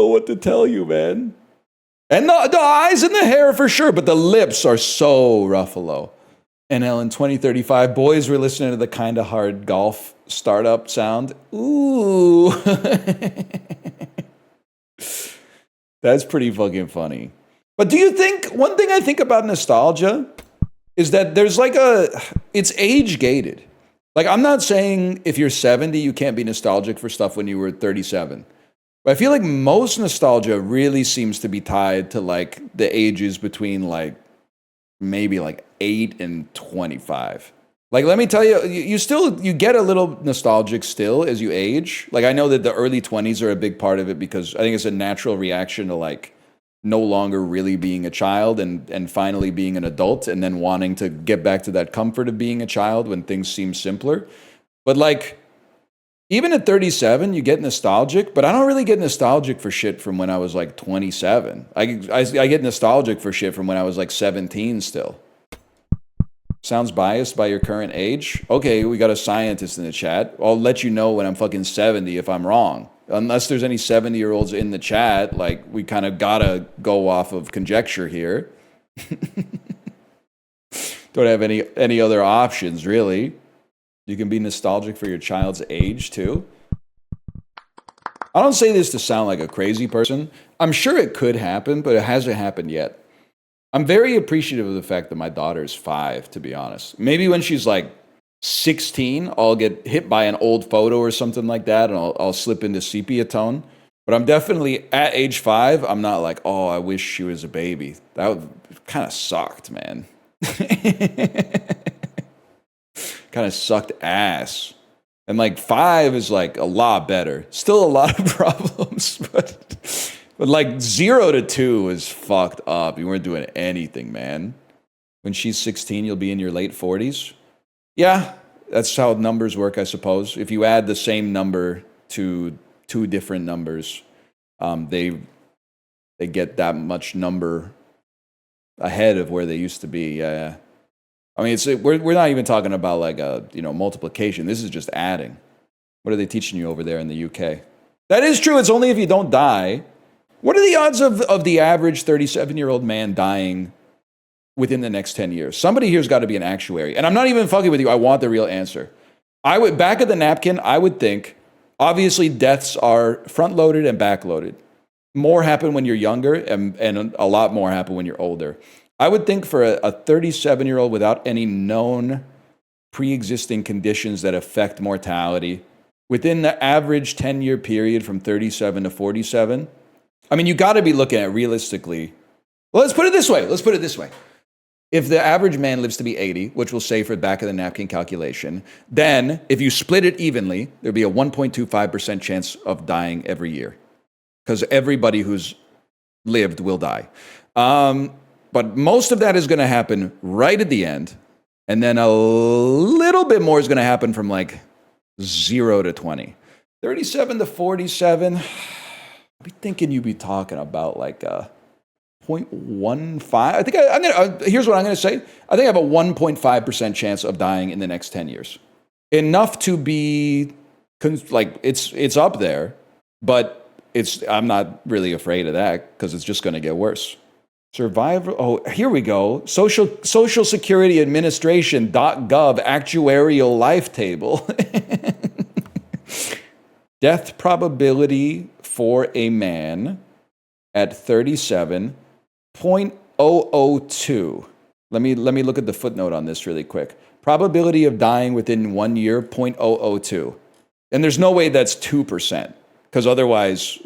what to tell you, man. And the eyes and the hair for sure, but the lips are so Ruffalo. NL in 2035, boys were listening to the Kinda Hard Golf startup sound. Ooh. That's pretty fucking funny. But do you think, one thing I think about nostalgia is that there's like it's age gated. Like, I'm not saying if you're 70, you can't be nostalgic for stuff when you were 37. But I feel like most nostalgia really seems to be tied to like the ages between like maybe like 8 and 25. Like, let me tell you, you get a little nostalgic still as you age. Like, I know that the early 20s are a big part of it because I think it's a natural reaction to like no longer really being a child and finally being an adult and then wanting to get back to that comfort of being a child when things seem simpler. But like, even at 37, you get nostalgic, but I don't really get nostalgic for shit from when I was like 27. I get nostalgic for shit from when I was like 17 still. Sounds biased by your current age? Okay, we got a scientist in the chat. I'll let you know when I'm fucking 70 if I'm wrong. Unless there's any 70-year-olds in the chat, like, we kind of gotta go off of conjecture here. Don't have any other options, really. You can be nostalgic for your child's age, too. I don't say this to sound like a crazy person. I'm sure it could happen, but it hasn't happened yet. I'm very appreciative of the fact that my daughter's 5, to be honest. Maybe when she's like 16, I'll get hit by an old photo or something like that, and I'll slip into sepia tone. But I'm definitely, at age 5, I'm not like, oh, I wish she was a baby. That kind of sucked, man. Kind of sucked ass. And like 5 is like a lot better. Still a lot of problems, but like 0 to 2 is fucked up. You weren't doing anything, man. When she's 16, you'll be in your late 40s. Yeah, that's how numbers work, I suppose. If you add the same number to 2 different numbers, they get that much number ahead of where they used to be. Yeah. I mean, we're not even talking about like multiplication. This is just adding. What are they teaching you over there in the UK? That is true. It's only if you don't die. What are the odds of the average 37-year-old man dying within the next 10 years? Somebody here's got to be an actuary. And I'm not even fucking with you. I want the real answer. Back of the napkin, I would think, obviously deaths are front-loaded and back-loaded. More happen when you're younger and a lot more happen when you're older. I would think for a 37-year-old without any known pre-existing conditions that affect mortality, within the average 10-year period from 37 to 47, I mean, you got to be looking at realistically. Well, let's put it this way. If the average man lives to be 80, which we'll say for back of the napkin calculation, then if you split it evenly, there'd be a 1.25% chance of dying every year. Because everybody who's lived will die. But most of that is going to happen right at the end. And then a little bit more is going to happen from like 0 to 20. 37 to 47, I'd be thinking you'd be talking about like 0.15. I think here's what I'm going to say. I think I have a 1.5% chance of dying in the next 10 years. Enough to be like, it's up there, but I'm not really afraid of that because it's just going to get worse. Survivor. Oh, here we go. Social Security Administration.gov actuarial life table. Death probability for a man at 37, 0.002. Let me look at the footnote on this really quick. Probability of dying within 1 year, 0.002. And there's no way that's 2%, because otherwise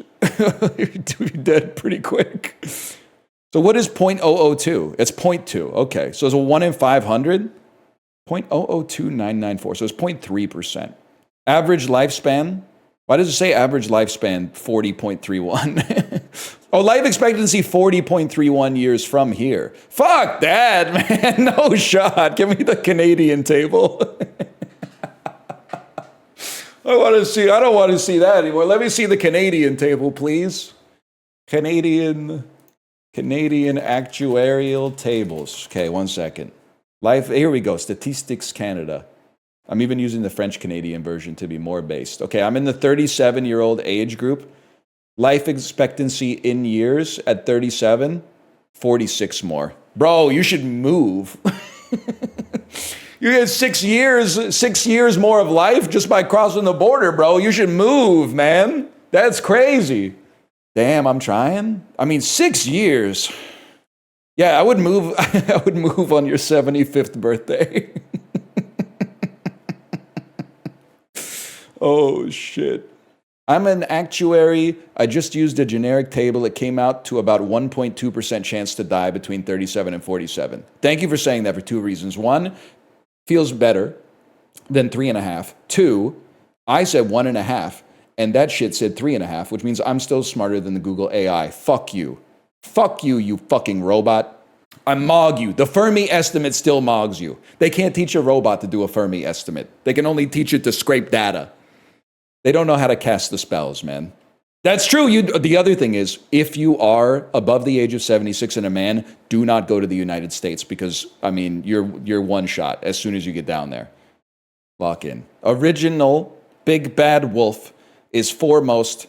you'd be dead pretty quick. So what is 0.002? It's 0.2. Okay, so it's a 1 in 500. 0.002994. So it's 0.3%. Average lifespan. Why does it say average lifespan 40.31? Oh, life expectancy 40.31 years from here. Fuck that, man. No shot. Give me the Canadian table. I don't want to see that anymore. Let me see the Canadian table, please. Canadian actuarial tables. Okay, 1 second. Life, here we go. Statistics Canada. I'm even using the French Canadian version to be more based. Okay, I'm in the 37-year-old age group. Life expectancy in years at 37, 46 more. Bro, you should move. You get 6 years more of life just by crossing the border, bro. You should move, man. That's crazy. Damn, I'm trying. I mean, 6 years. Yeah, I would move. I would move on your 75th birthday. Oh, shit. I'm an actuary. I just used a generic table. It came out to about 1.2% chance to die between 37 and 47. Thank you for saying that for 2 reasons. 1, feels better than 3.5. 2, I said 1.5, and that shit said 3.5, which means I'm still smarter than the Google AI. Fuck you. Fuck you, you fucking robot. I mog you. The Fermi estimate still mogs you. They can't teach a robot to do a Fermi estimate. They can only teach it to scrape data. They don't know how to cast the spells, man. That's true. The other thing is, if you are above the age of 76 and a man, do not go to the United States because, I mean, you're one shot as soon as you get down there. Lock in. Original big bad wolf is foremost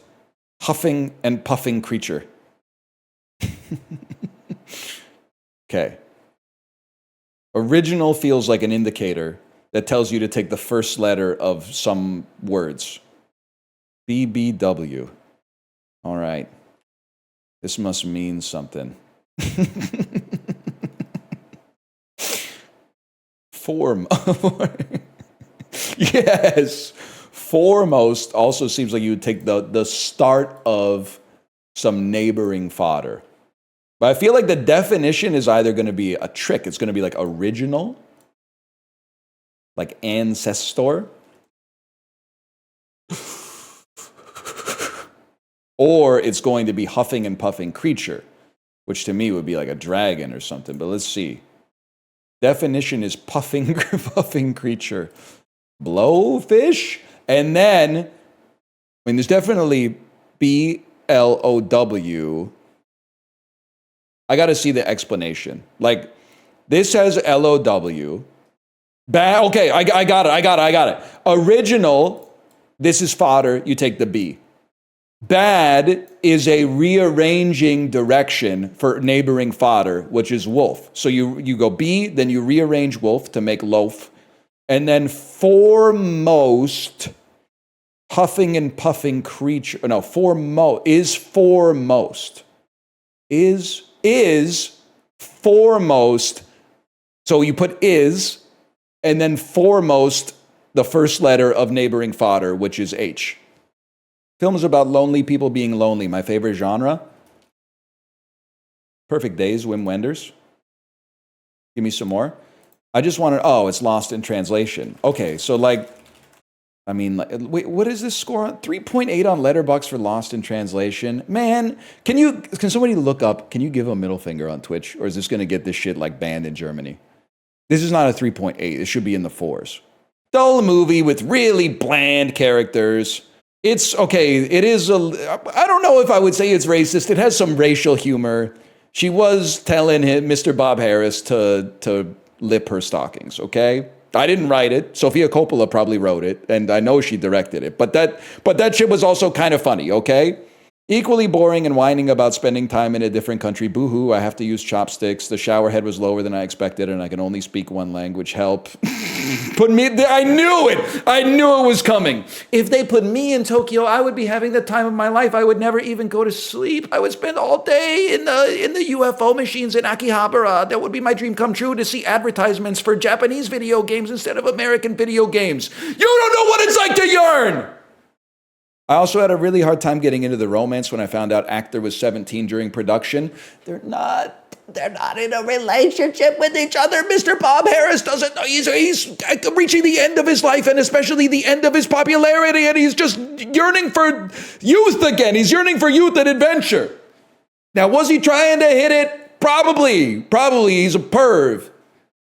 huffing and puffing creature. Okay. Original feels like an indicator that tells you to take the first letter of some words. BBW. All right. This must mean something. Yes. Foremost also seems like you would take the start of some neighboring fodder. But I feel like the definition is either going to be a trick. It's going to be like original, like ancestor, or it's going to be huffing and puffing creature, which to me would be like a dragon or something. But let's see. Definition is puffing, puffing creature. Blowfish? And then, I mean, there's definitely BLOW. I got to see the explanation. Like, this has LOW. Okay, I got it. Original, this is fodder, you take the B. Bad is a rearranging direction for neighboring fodder, which is wolf. So you go B, then you rearrange wolf to make loaf. And then foremost, huffing and puffing creature. No, foremost. Is foremost. So you put is, and then foremost, the first letter of neighboring fodder, which is H. Films about lonely people being lonely. My favorite genre. Perfect Days, Wim Wenders. Give me some more. I just wanted, it's lost in translation. Okay, so like, I mean, wait, what is this score on? 3.8 on Letterboxd for lost in translation. Man, can somebody look up, can you give a middle finger on Twitch? Or is this going to get this shit like banned in Germany? This is not a 3.8. It should be in the 4s. Dull movie with really bland characters. It's, okay, it is, I don't know if I would say it's racist. It has some racial humor. She was telling Mr. Bob Harris to lip her stockings, okay? I didn't write it. Sofia Coppola probably wrote it, and I know she directed it. But that shit was also kind of funny, okay? Equally boring and whining about spending time in a different country. Boo-hoo, I have to use chopsticks. The shower head was lower than I expected, and I can only speak one language. Help. I knew it. I knew it was coming. If they put me in Tokyo, I would be having the time of my life. I would never even go to sleep. I would spend all day in the UFO machines in Akihabara. That would be my dream come true, to see advertisements for Japanese video games instead of American video games. You don't know what it's like to yearn. I also had a really hard time getting into the romance when I found out actor was 17 during production. They're not in a relationship with each other. Mr. Bob Harris doesn't know. He's reaching the end of his life, and especially the end of his popularity, and he's just yearning for youth again. He's yearning for youth and adventure. Now, was he trying to hit it? Probably. He's a perv.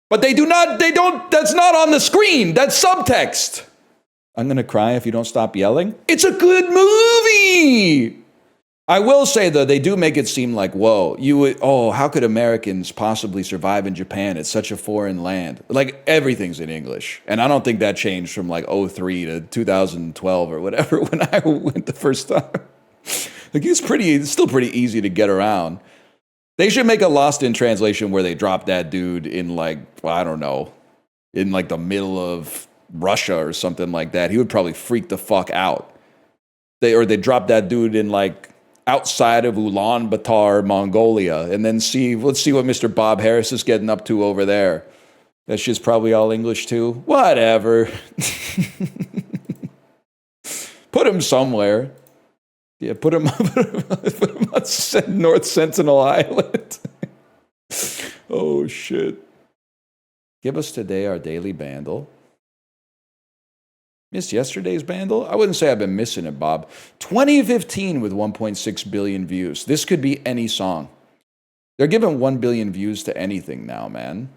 But that's not on the screen. That's subtext. I'm going to cry if you don't stop yelling. It's a good movie. I will say though, they do make it seem like, whoa, how could Americans possibly survive in Japan? It's such a foreign land. Like everything's in English. And I don't think that changed from like '03 to 2012 or whatever when I went the first time. Like it's still pretty easy to get around. They should make a Lost in Translation where they drop that dude in like, I don't know, in like the middle of Russia or something like that. He would probably freak the fuck out. They drop that dude in like outside of Ulaanbaatar, Mongolia, and then let's see what Mr. Bob Harris is getting up to over there. That shit's probably all English too. Whatever. Put him somewhere. Yeah, put him on North Sentinel Island. Oh shit. Give us today our daily Bandle. Missed yesterday's Bandle? I wouldn't say I've been missing it, Bob. 2015 with 1.6 billion views. This could be any song. They're giving 1 billion views to anything now, man.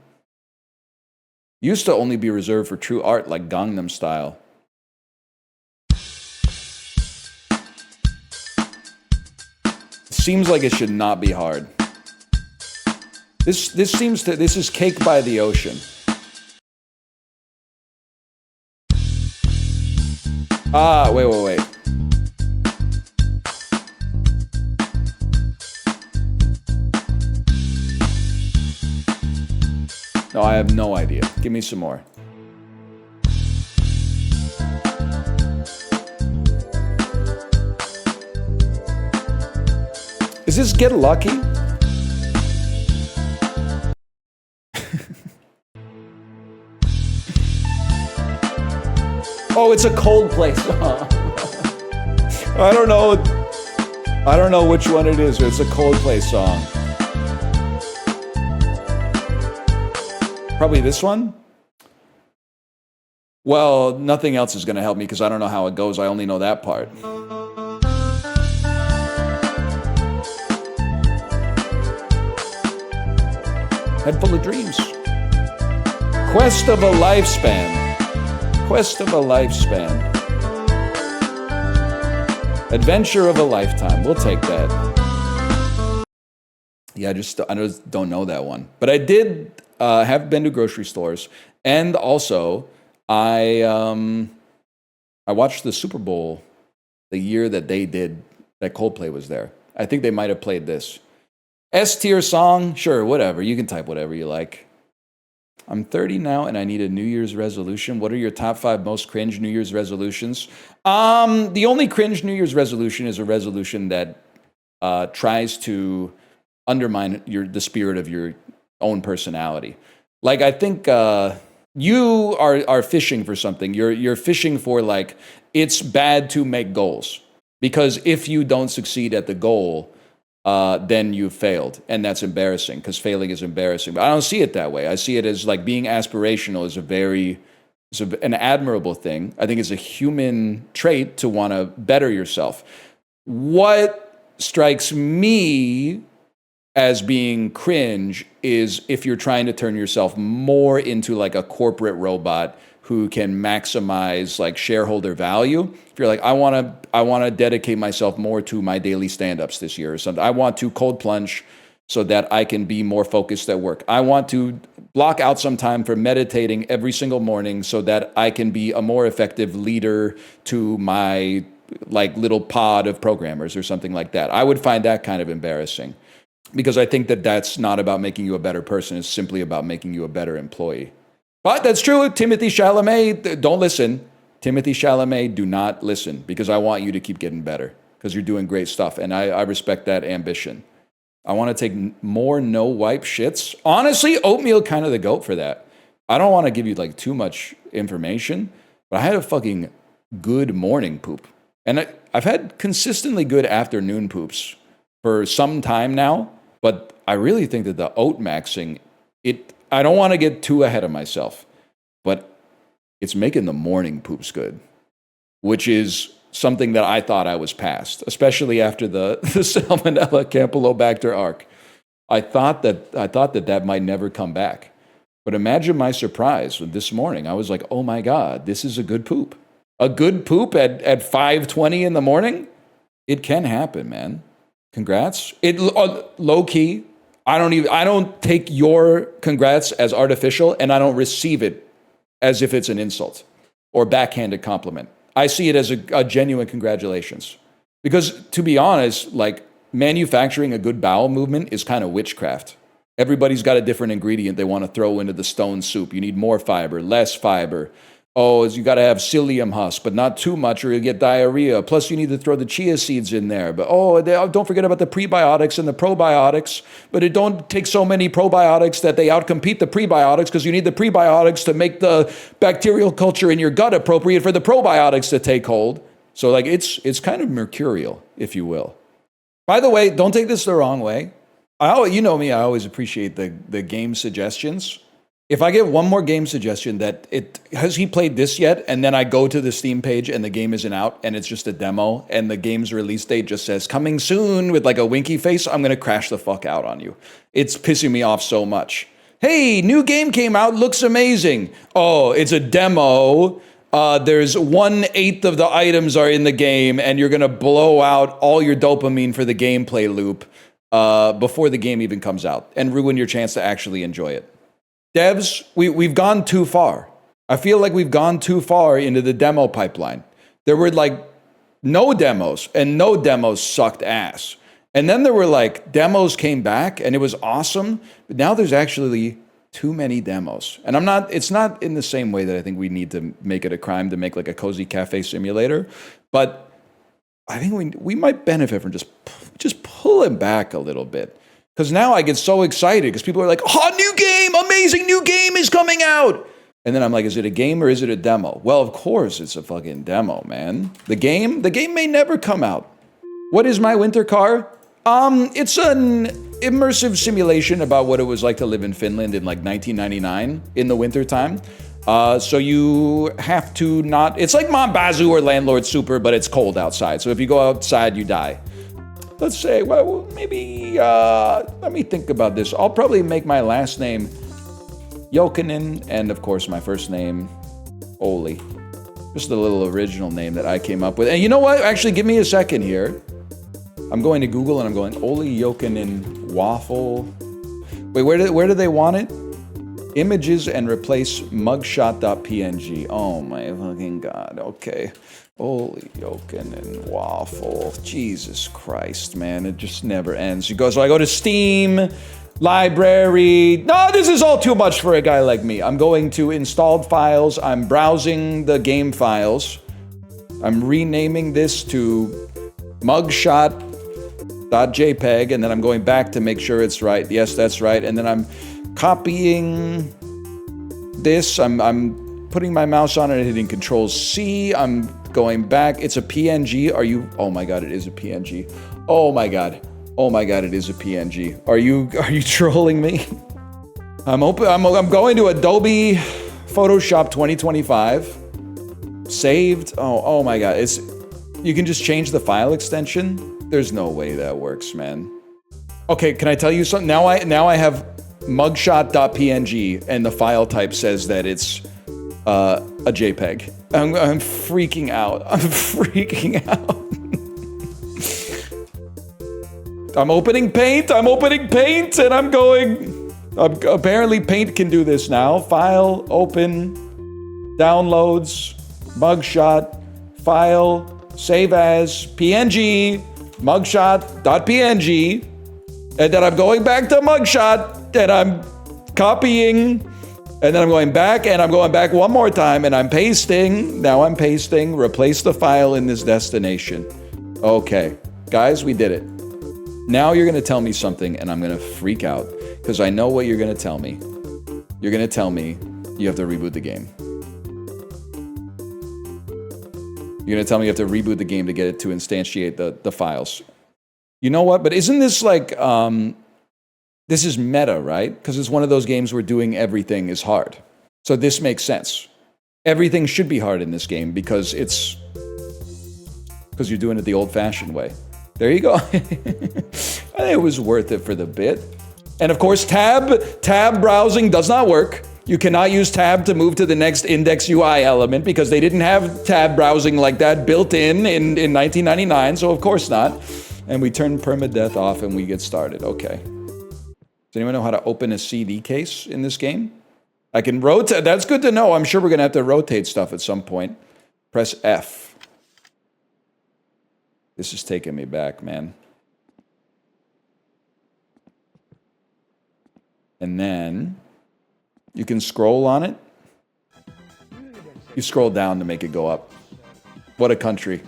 Used to only be reserved for true art like Gangnam Style. Seems like it should not be hard. This is Cake by the Ocean. Ah, wait. No, I have no idea. Give me some more. Is this Get Lucky? Oh, it's a Coldplay song. I don't know which one it is, but it's a Coldplay song. Probably this one? Well, nothing else is going to help me because I don't know how it goes. I only know that part. Head full of dreams. Quest of a lifespan. Quest of a lifespan. Adventure of a lifetime. We'll take that. Yeah, I just don't know that one. But I did have been to grocery stores, and also I watched the Super Bowl the year that Coldplay was there. I think they might have played this. S-tier song, sure, whatever. You can type whatever you like. I'm 30 now and I need a New Year's resolution. What are your top 5 most cringe New Year's resolutions? The only cringe New Year's resolution is a resolution that tries to undermine the spirit of your own personality. Like, I think you are fishing for something. You're fishing for, like, it's bad to make goals. Because if you don't succeed at the goal, then you've failed. And that's embarrassing, because failing is embarrassing. But I don't see it that way. I see it as like being aspirational is an admirable thing. I think it's a human trait to want to better yourself. What strikes me as being cringe is if you're trying to turn yourself more into like a corporate robot who can maximize like shareholder value. If you're like, I want to dedicate myself more to my daily stand-ups this year or something. I want to cold plunge so that I can be more focused at work. I want to block out some time for meditating every single morning so that I can be a more effective leader to my like little pod of programmers or something like that. I would find that kind of embarrassing, because I think that that's not about making you a better person. It's simply about making you a better employee. But that's true. Timothy Chalamet, don't listen. Timothy Chalamet, do not listen, because I want you to keep getting better, because you're doing great stuff. And I respect that ambition. I want to take more no-wipe shits. Honestly, oatmeal kind of the goat for that. I don't want to give you like too much information, but I had a fucking good morning poop. And I've had consistently good afternoon poops for some time now, but I really think that the oat maxing, I don't want to get too ahead of myself, but it's making the morning poops good, which is something that I thought I was past, especially after the Salmonella Campylobacter arc. I thought that might never come back. But imagine my surprise with this morning. I was like, oh my God, this is a good poop. A good poop at 5:20 in the morning? It can happen, man. Congrats. It low key. I don't take your congrats as artificial, and I don't receive it as if it's an insult or backhanded compliment. I see it as a genuine congratulations. Because to be honest, like manufacturing a good bowel movement is kind of witchcraft. Everybody's got a different ingredient they want to throw into the stone soup. You need more fiber, less fiber. Oh, you got to have psyllium husk, but not too much or you'll get diarrhea. Plus, you need to throw the chia seeds in there. But don't forget about the prebiotics and the probiotics. But don't take so many probiotics that they outcompete the prebiotics because you need the prebiotics to make the bacterial culture in your gut appropriate for the probiotics to take hold. So like it's kind of mercurial, if you will. By the way, don't take this the wrong way. You know me, I always appreciate the game suggestions. If I get one more game suggestion that has he played this yet, and then I go to the Steam page and the game isn't out and it's just a demo and the game's release date just says coming soon with like a winky face, I'm going to crash the fuck out on you. It's pissing me off so much. Hey, new game came out, looks amazing. Oh, it's a demo. There's 1/8 of the items are in the game and you're going to blow out all your dopamine for the gameplay loop before the game even comes out and ruin your chance to actually enjoy it. Devs, we've gone too far. I feel like we've gone too far into the demo pipeline. There were like no demos, and no demos sucked ass. And then there were like demos came back, and it was awesome. But now there's actually too many demos. And it's not in the same way that I think we need to make it a crime to make like a cozy cafe simulator. But I think we might benefit from just pulling back a little bit. Because now I get so excited because people are like, oh, new game, amazing new game is coming out. And then I'm like, is it a game or is it a demo? Well, of course it's a fucking demo, man. The game may never come out. What is my winter car? It's an immersive simulation about what it was like to live in Finland in like 1999 in the wintertime. So you have to it's like Mont Bazoo or Landlord Super, but it's cold outside. So if you go outside, you die. Let's say, well, maybe, let me think about this. I'll probably make my last name Jokinen, and of course my first name, Oli. Just a little original name that I came up with. And you know what? Actually, give me a second here. I'm going to Google and I'm going, Oli Jokinen waffle. Wait, where do they want it? Images and replace mugshot.png. Oh my fucking God, okay. Holy yokin and waffle. Jesus Christ, man. It just never ends. So I go to Steam, library. No, this is all too much for a guy like me. I'm going to installed files. I'm browsing the game files. I'm renaming this to mugshot.jpg, and then I'm going back to make sure it's right. Yes, that's right. And then I'm copying this. I'm putting my mouse on it and hitting Control-C. I'm going back. It's a PNG. Oh my God, it is a PNG. Oh my God, it is a PNG. Are you trolling me? I'm going to Adobe Photoshop 2025. Saved. Oh my God. You can just change the file extension. There's no way that works, man. Okay, can I tell you something? Now I have mugshot.png and the file type says that it's a JPEG. I'm freaking out. I'm opening Paint, and I'm going... apparently Paint can do this now. File, open, downloads, mugshot, file, save as, PNG, mugshot.png, and then I'm going back to mugshot, and I'm copying... And then I'm going back, and I'm going back one more time, and I'm pasting. Now I'm pasting. Replace the file in this destination. Okay. Guys, we did it. Now you're going to tell me something, and I'm going to freak out, because I know what you're going to tell me. You're going to tell me you have to reboot the game. You're going to tell me you have to reboot the game to get it to instantiate the files. You know what? But isn't this like... This is meta, right? Because it's one of those games where doing everything is hard. So this makes sense. Everything should be hard in this game because you're doing it the old-fashioned way. There you go. I think it was worth it for the bit. And of course, tab browsing does not work. You cannot use tab to move to the next index UI element because they didn't have tab browsing like that built in 1999, so of course not. And we turn permadeath off and we get started. Okay. Does anyone know how to open a CD case in this game? I can rotate. That's good to know. I'm sure we're going to have to rotate stuff at some point. Press F. This is taking me back, man. And then you can scroll on it. You scroll down to make it go up. What a country.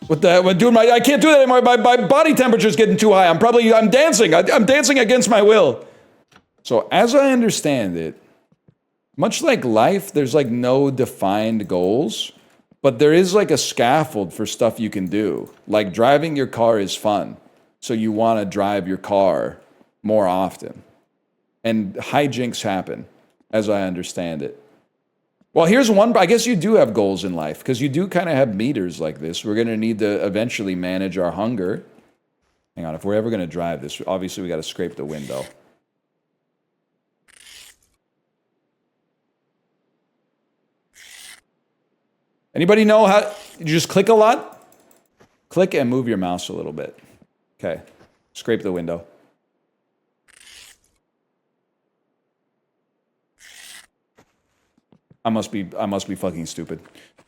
What the hell? Dude, I can't do that anymore. My body temperature is getting too high. I'm dancing. I'm dancing against my will. So as I understand it, much like life, there's like no defined goals, but there is like a scaffold for stuff you can do. Like driving your car is fun. So you want to drive your car more often. And hijinks happen, as I understand it. Well, here's one. I guess you do have goals in life, because you do kind of have meters like this. We're going to need to eventually manage our hunger. Hang on, if we're ever going to drive this, obviously we got to scrape the window. Anybody know how, you just click a lot? Click and move your mouse a little bit. Okay, scrape the window. I must be fucking stupid.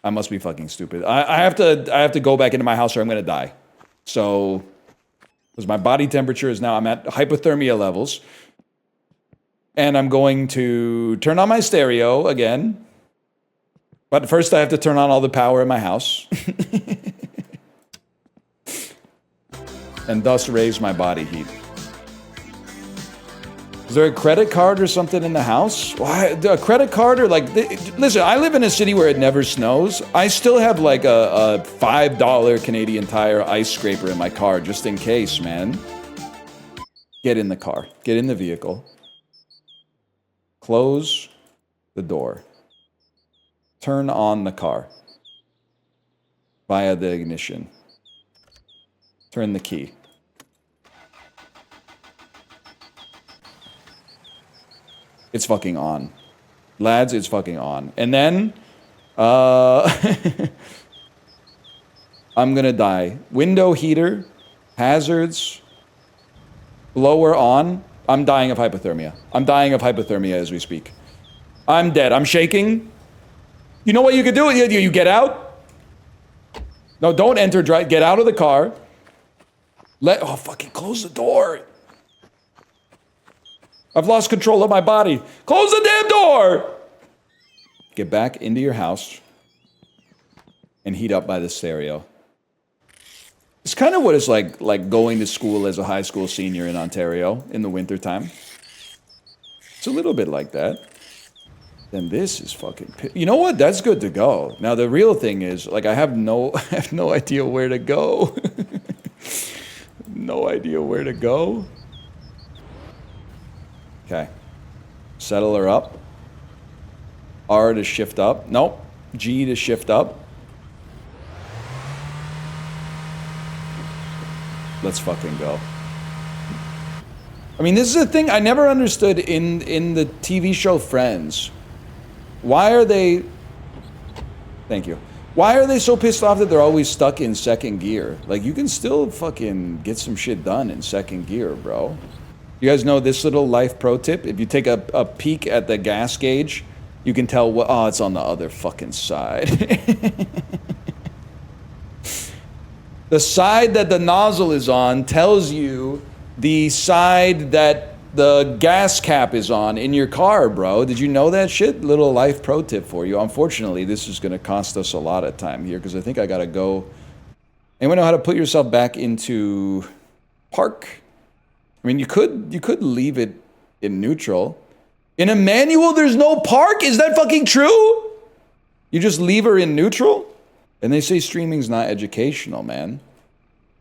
I must be fucking stupid. I have to go back into my house or I'm gonna die. So, because my body temperature is now, I'm at hypothermia levels. And I'm going to turn on my stereo again. But first I have to turn on all the power in my house. And thus raise my body heat. Is there a credit card or something in the house? Why, a credit card or like... Listen, I live in a city where it never snows. I still have like a $5 Canadian Tire ice scraper in my car just in case, man. Get in the car. Get in the vehicle. Close the door. Turn on the car. Via the ignition. Turn the key. It's fucking on. Lads, it's fucking on. And then, I'm gonna die. Window heater, hazards, blower on. I'm dying of hypothermia. I'm dying of hypothermia as we speak. I'm dead. I'm shaking. You know what you could do? You get out. No, don't enter. Get out of the car. Oh, fucking close the door. I've lost control of my body. Close the damn door! Get back into your house and heat up by the stereo. It's kind of what it's like going to school as a high school senior in Ontario in the wintertime. It's a little bit like that. Then this is fucking... You know what? That's good to go. Now, the real thing is, like, I have no idea where to go. No idea where to go. Okay. Settle her up. R to shift up. Nope. G to shift up. Let's fucking go. I mean, this is a thing I never understood in the TV show Friends. Why are they... Thank you. Why are they so pissed off that they're always stuck in second gear? Like, you can still fucking get some shit done in second gear, bro. You guys know this little life pro tip? If you take a peek at the gas gauge, you can tell what... Oh, it's on the other fucking side. The side that the nozzle is on tells you the side that the gas cap is on in your car, bro. Did you know that shit? Little life pro tip for you. Unfortunately, this is going to cost us a lot of time here because I think I got to go. Anyone know how to put yourself back into park? I mean, you could leave it in neutral. In a manual, there's no park? Is that fucking true? You just leave her in neutral? And they say streaming's not educational, man.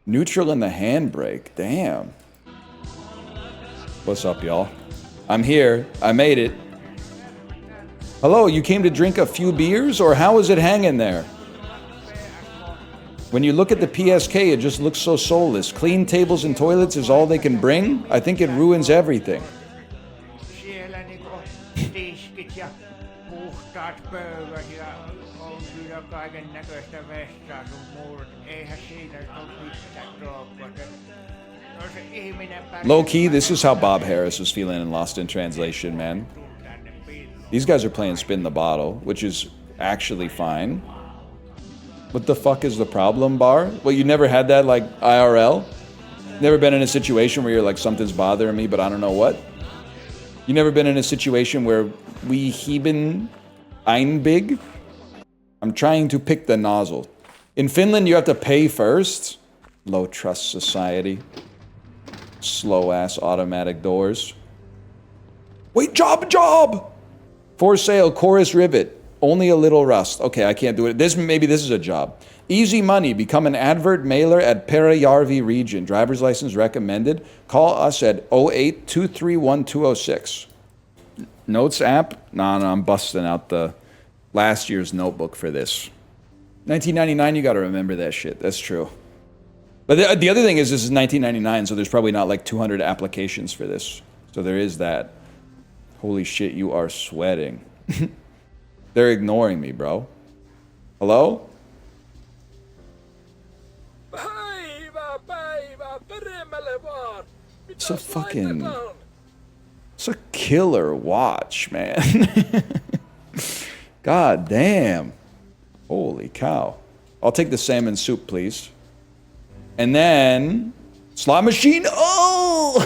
Neutral in the handbrake. Damn. What's up, y'all? I'm here. I made it. Hello, you came to drink a few beers, or how is it hanging there? When you look at the PSK, it just looks so soulless. Clean tables and toilets is all they can bring? I think it ruins everything. puhtaat pöydät ja on kyllä kaiken näköistä vessaa sun muut. Eihän siinä ole mitään droppata. No se ihminen Low key, this is how Bob Harris was feeling in Lost in Translation, man. These guys are playing Spin the Bottle, which is actually fine. What the fuck is the problem, Bar? Well, you never had that, like, IRL? Never been in a situation where you're like, something's bothering me, but I don't know what? You never been in a situation where we heben einbig? I'm trying to pick the nozzle. In Finland, you have to pay first. Low trust society. Slow-ass automatic doors. Wait, job! For sale, chorus rivet. Only a little rust. Okay, I can't do it. Maybe this is a job. Easy money. Become an advert mailer at Perajärvi region. Driver's license recommended. Call us at 08-231-206. Notes app? No, I'm busting out the last year's notebook for this. 1999, you gotta remember that shit. That's true. But the other thing is, this is 1999, so there's probably not like 200 applications for this. So there is that. Holy shit, you are sweating. They're ignoring me, bro. Hello? It's a fucking... It's a killer watch, man. God damn. Holy cow. I'll take the salmon soup, please. And then... Slot machine? Oh!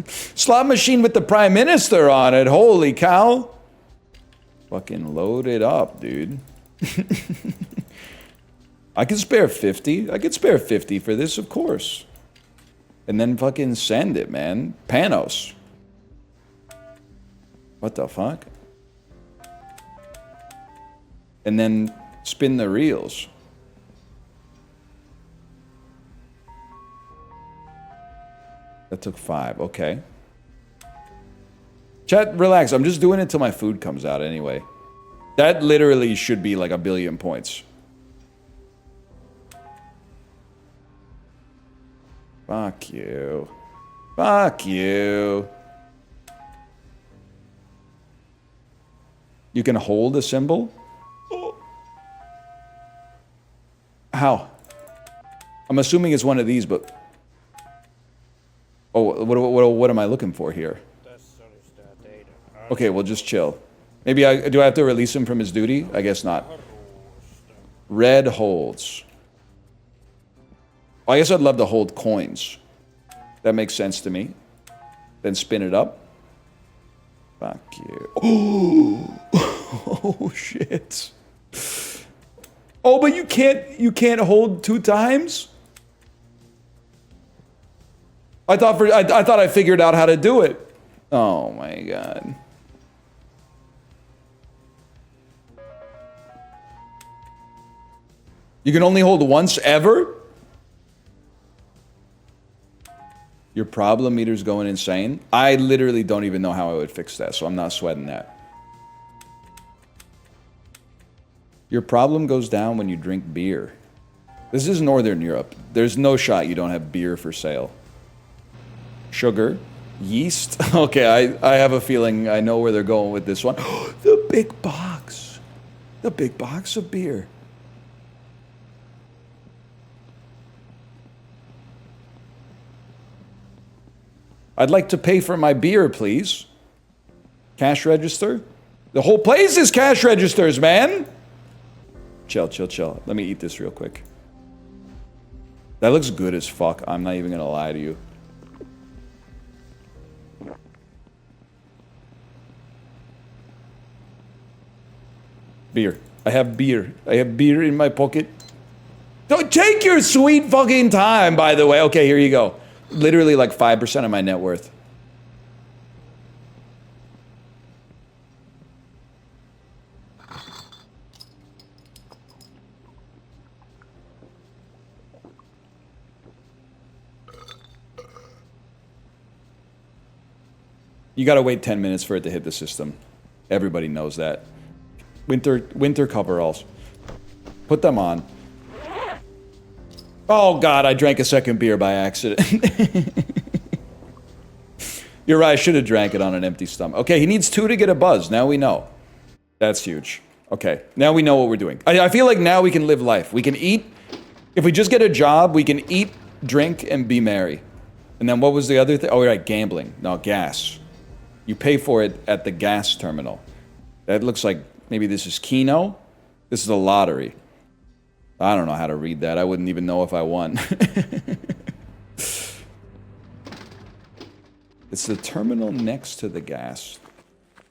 Slot machine with the Prime Minister on it. Holy cow. Fucking load it up, dude. I can spare 50. I could spare 50 for this, of course. And then fucking send it, man. Panos. What the fuck? And then spin the reels. That took 5. Okay. Chat, relax. I'm just doing it till my food comes out anyway. That literally should be like 1 billion points. Fuck you. Fuck you. You can hold a symbol? How? I'm assuming it's one of these, but... Oh, what am I looking for here? Okay, well, just chill. Maybe do I have to release him from his duty? I guess not. Red holds. Well, I guess I'd love to hold coins. That makes sense to me. Then spin it up. Fuck you. Oh, oh shit. Oh, but you can't hold 2 times? I thought I figured out how to do it. Oh my god. You can only hold once ever? Your problem meter's going insane? I literally don't even know how I would fix that, so I'm not sweating that. Your problem goes down when you drink beer. This is Northern Europe. There's no shot you don't have beer for sale. Sugar. Yeast. Okay, I have a feeling I know where they're going with this one. The big box. The big box of beer. I'd like to pay for my beer, please. Cash register? The whole place is cash registers, man! Chill, chill, chill. Let me eat this real quick. That looks good as fuck. I'm not even gonna lie to you. Beer. I have beer. I have beer in my pocket. Don't take your sweet fucking time, by the way. Okay, here you go. Literally like 5% of my net worth. You gotta wait 10 minutes for it to hit the system. Everybody knows that. Winter coveralls. Put them on. Oh god, I drank a second beer by accident. You're right, I should have drank it on an empty stomach. Okay, he needs 2 to get a buzz, now we know. That's huge. Okay, now we know what we're doing. I feel like now we can live life. We can eat. If we just get a job, we can eat, drink, and be merry. And then what was the other thing? Oh, right, gambling. No, gas. You pay for it at the gas terminal. That looks like maybe this is Keno. This is a lottery. I don't know how to read that. I wouldn't even know if I won. It's the terminal next to the gas.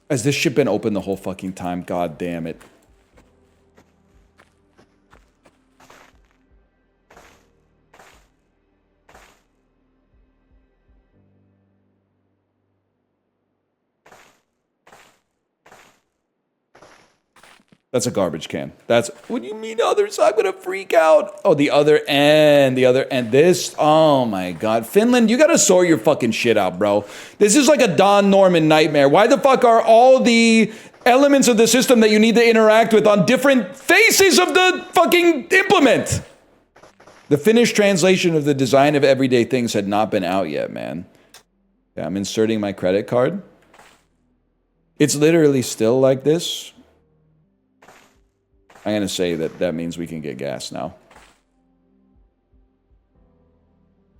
Has this shit been open the whole fucking time? God damn it. That's a garbage can. That's, what do you mean other side? I'm gonna freak out. Oh, the other end, this, oh my God. Finland, you gotta sort your fucking shit out, bro. This is like a Don Norman nightmare. Why the fuck are all the elements of the system that you need to interact with on different faces of the fucking implement? The Finnish translation of the design of everyday things had not been out yet, man. Yeah, I'm inserting my credit card. It's literally still like this. I'm going to say that means we can get gas now.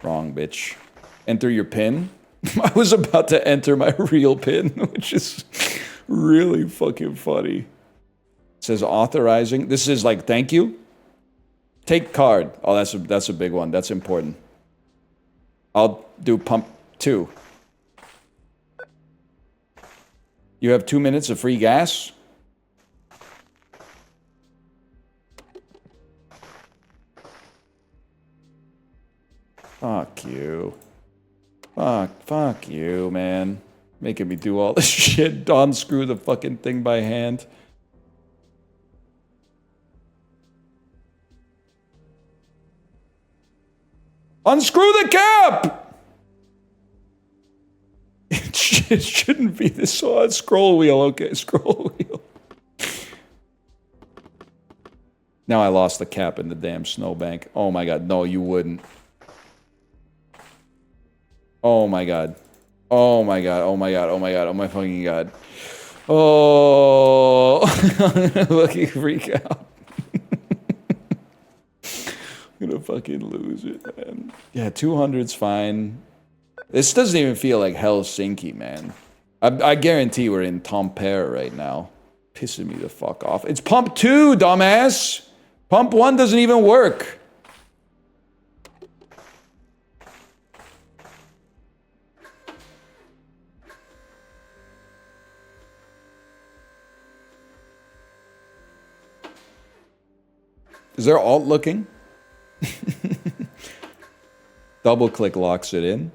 Wrong, bitch. Enter your PIN. I was about to enter my real PIN, which is really fucking funny. It says authorizing. This is like, thank you. Take card. Oh, that's a big one. That's important. I'll do pump 2. You have 2 minutes of free gas? Fuck you. Fuck you, man. Making me do all this shit. Unscrew the fucking thing by hand. Unscrew the cap! It shouldn't be this. Oh, scroll wheel. Okay, scroll wheel. Now I lost the cap in the damn snowbank. Oh my God. No, you wouldn't. Oh my God. Oh my God. Oh my God. Oh my God. Oh my fucking God. Oh, I'm gonna fucking freak out. I'm gonna fucking lose it, man. Yeah, 200's fine. This doesn't even feel like Helsinki, man. I guarantee we're in Tampere right now. Pissing me the fuck off. It's pump 2, dumbass! Pump 1 doesn't even work. Is there alt looking? Double click locks it in.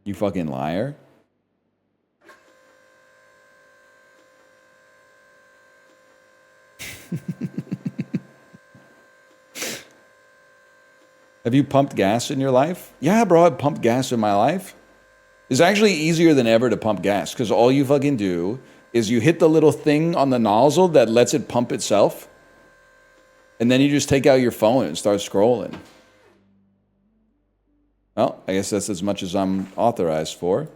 You fucking liar. Have you pumped gas in your life? Yeah, bro, I've pumped gas in my life. It's actually easier than ever to pump gas because all you fucking do is you hit the little thing on the nozzle that lets it pump itself. And then you just take out your phone and start scrolling. Well, I guess that's as much as I'm authorized for.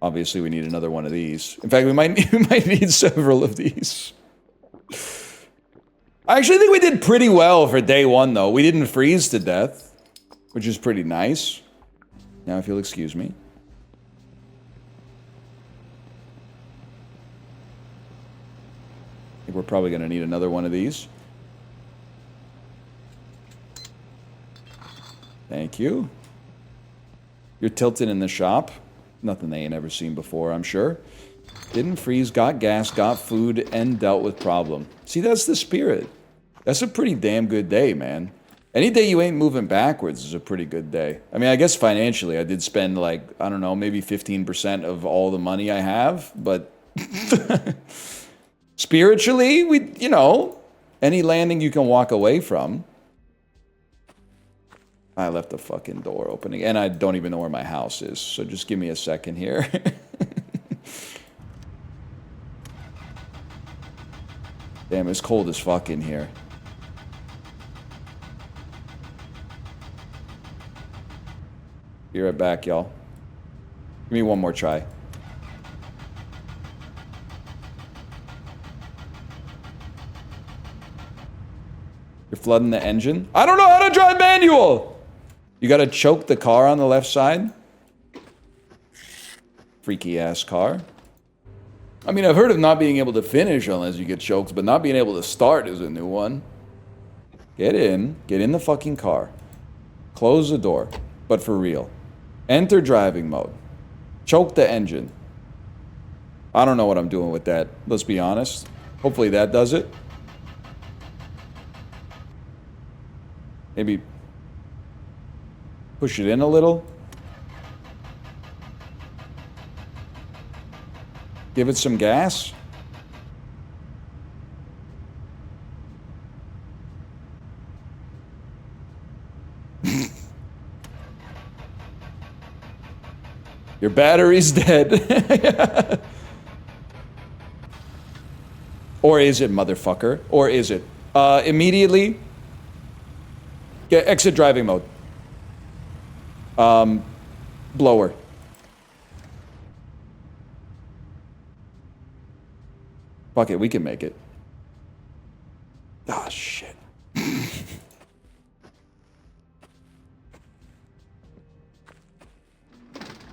Obviously, we need another one of these. In fact, we might need several of these. I actually think we did pretty well for day 1, though. We didn't freeze to death, which is pretty nice. Now, if you'll excuse me. I think we're probably going to need another one of these. Thank you. You're tilted in the shop. Nothing they ain't ever seen before, I'm sure. Didn't freeze, got gas, got food, and dealt with problem. See, that's the spirit. That's a pretty damn good day, man. Any day you ain't moving backwards is a pretty good day. I mean, I guess financially I did spend like, I don't know, maybe 15% of all the money I have, but spiritually, you know, any landing you can walk away from. I left the fucking door open again, and I don't even know where my house is, so just give me a second here. Damn, it's cold as fuck in here. Be right back, y'all. Give me one more try. You're flooding the engine? I don't know how to drive manual! You gotta choke the car on the left side? Freaky ass car. I mean, I've heard of not being able to finish unless you get choked, but not being able to start is a new one. Get in the fucking car. Close the door, but for real. Enter driving mode. Choke the engine. I don't know what I'm doing with that, let's be honest. Hopefully that does it. Maybe push it in a little. Give it some gas. Your battery's dead. Or is it, motherfucker? Or is it? Immediately get exit driving mode. Blower. Fuck it, we can make it. Ah, shit.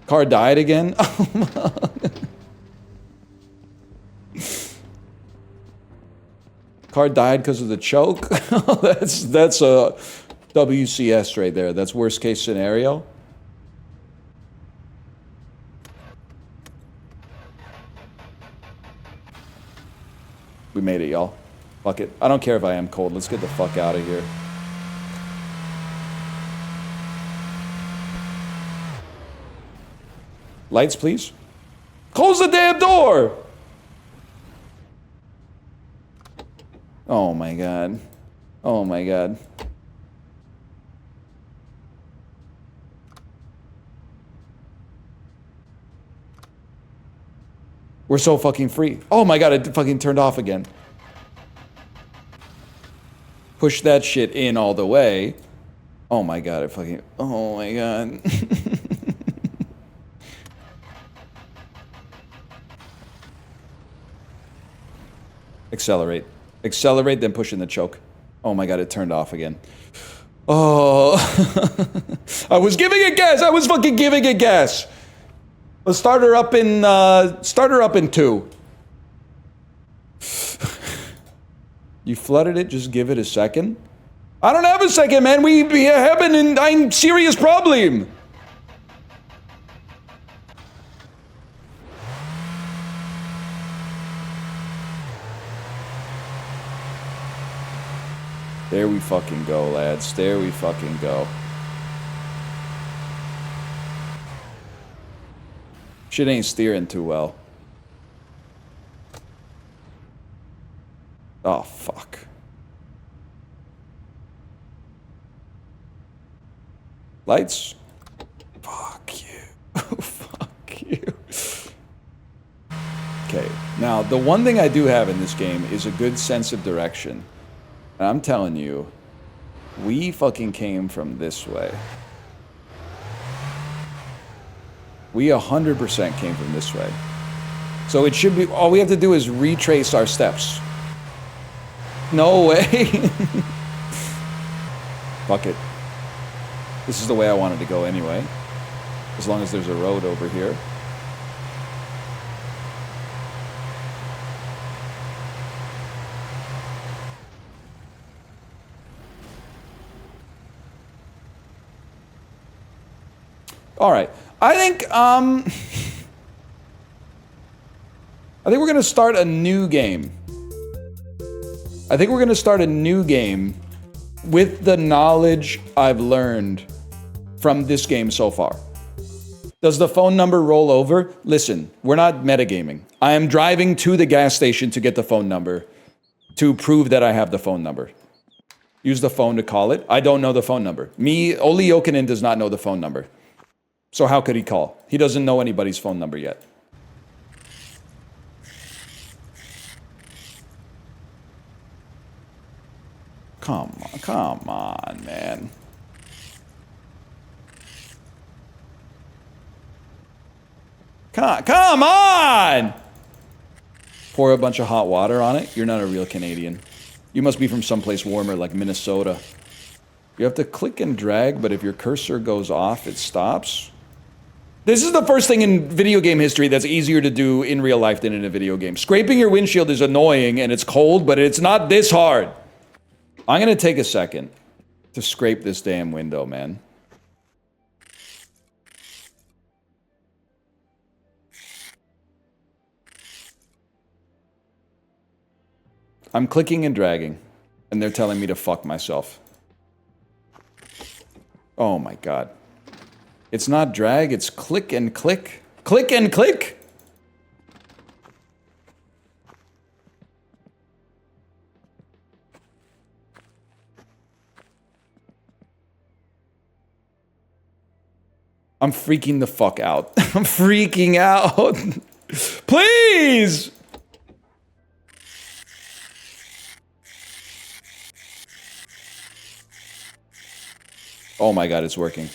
Car died again? Car died because of the choke? that's a WCS right there. That's worst case scenario. We made it, y'all. Fuck it. I don't care if I am cold. Let's get the fuck out of here. Lights, please. Close the damn door! Oh my god. Oh my god. We're so fucking free. Oh my god, it fucking turned off again. Push that shit in all the way. Oh my god, it fucking... Oh my god. Accelerate. Accelerate, then push in the choke. Oh my god, it turned off again. Oh. I was giving it gas! I was fucking giving it gas! Let's start her up in 2. You flooded it, just give it a second? I don't have a second, man. We hebben and I'm serious problem. There we fucking go, lads. There we fucking go. Shit ain't steering too well. Oh, fuck. Lights? Fuck you. Fuck you. Okay, now the one thing I do have in this game is a good sense of direction. And I'm telling you, we fucking came from this way. We 100% came from this way. So it should be, all we have to do is retrace our steps. No way. Fuck it. This is the way I wanted to go anyway. As long as there's a road over here. All right. I think we're going to start a new game. I think we're going to start a new game with the knowledge I've learned from this game so far. Does the phone number roll over? Listen, we're not metagaming. I am driving to the gas station to get the phone number to prove that I have the phone number. Use the phone to call it. I don't know the phone number. Olli Jokinen does not know the phone number. So how could he call? He doesn't know anybody's phone number yet. Come on, man. Come on! Pour a bunch of hot water on it. You're not a real Canadian. You must be from someplace warmer like Minnesota. You have to click and drag, but if your cursor goes off, it stops. This is the first thing in video game history that's easier to do in real life than in a video game. Scraping your windshield is annoying and it's cold, but it's not this hard. I'm gonna take a second to scrape this damn window, man. I'm clicking and dragging, and they're telling me to fuck myself. Oh my god. It's not drag, it's click and click. Click and click! I'm freaking the fuck out. I'm freaking out. Please! Oh my god, it's working.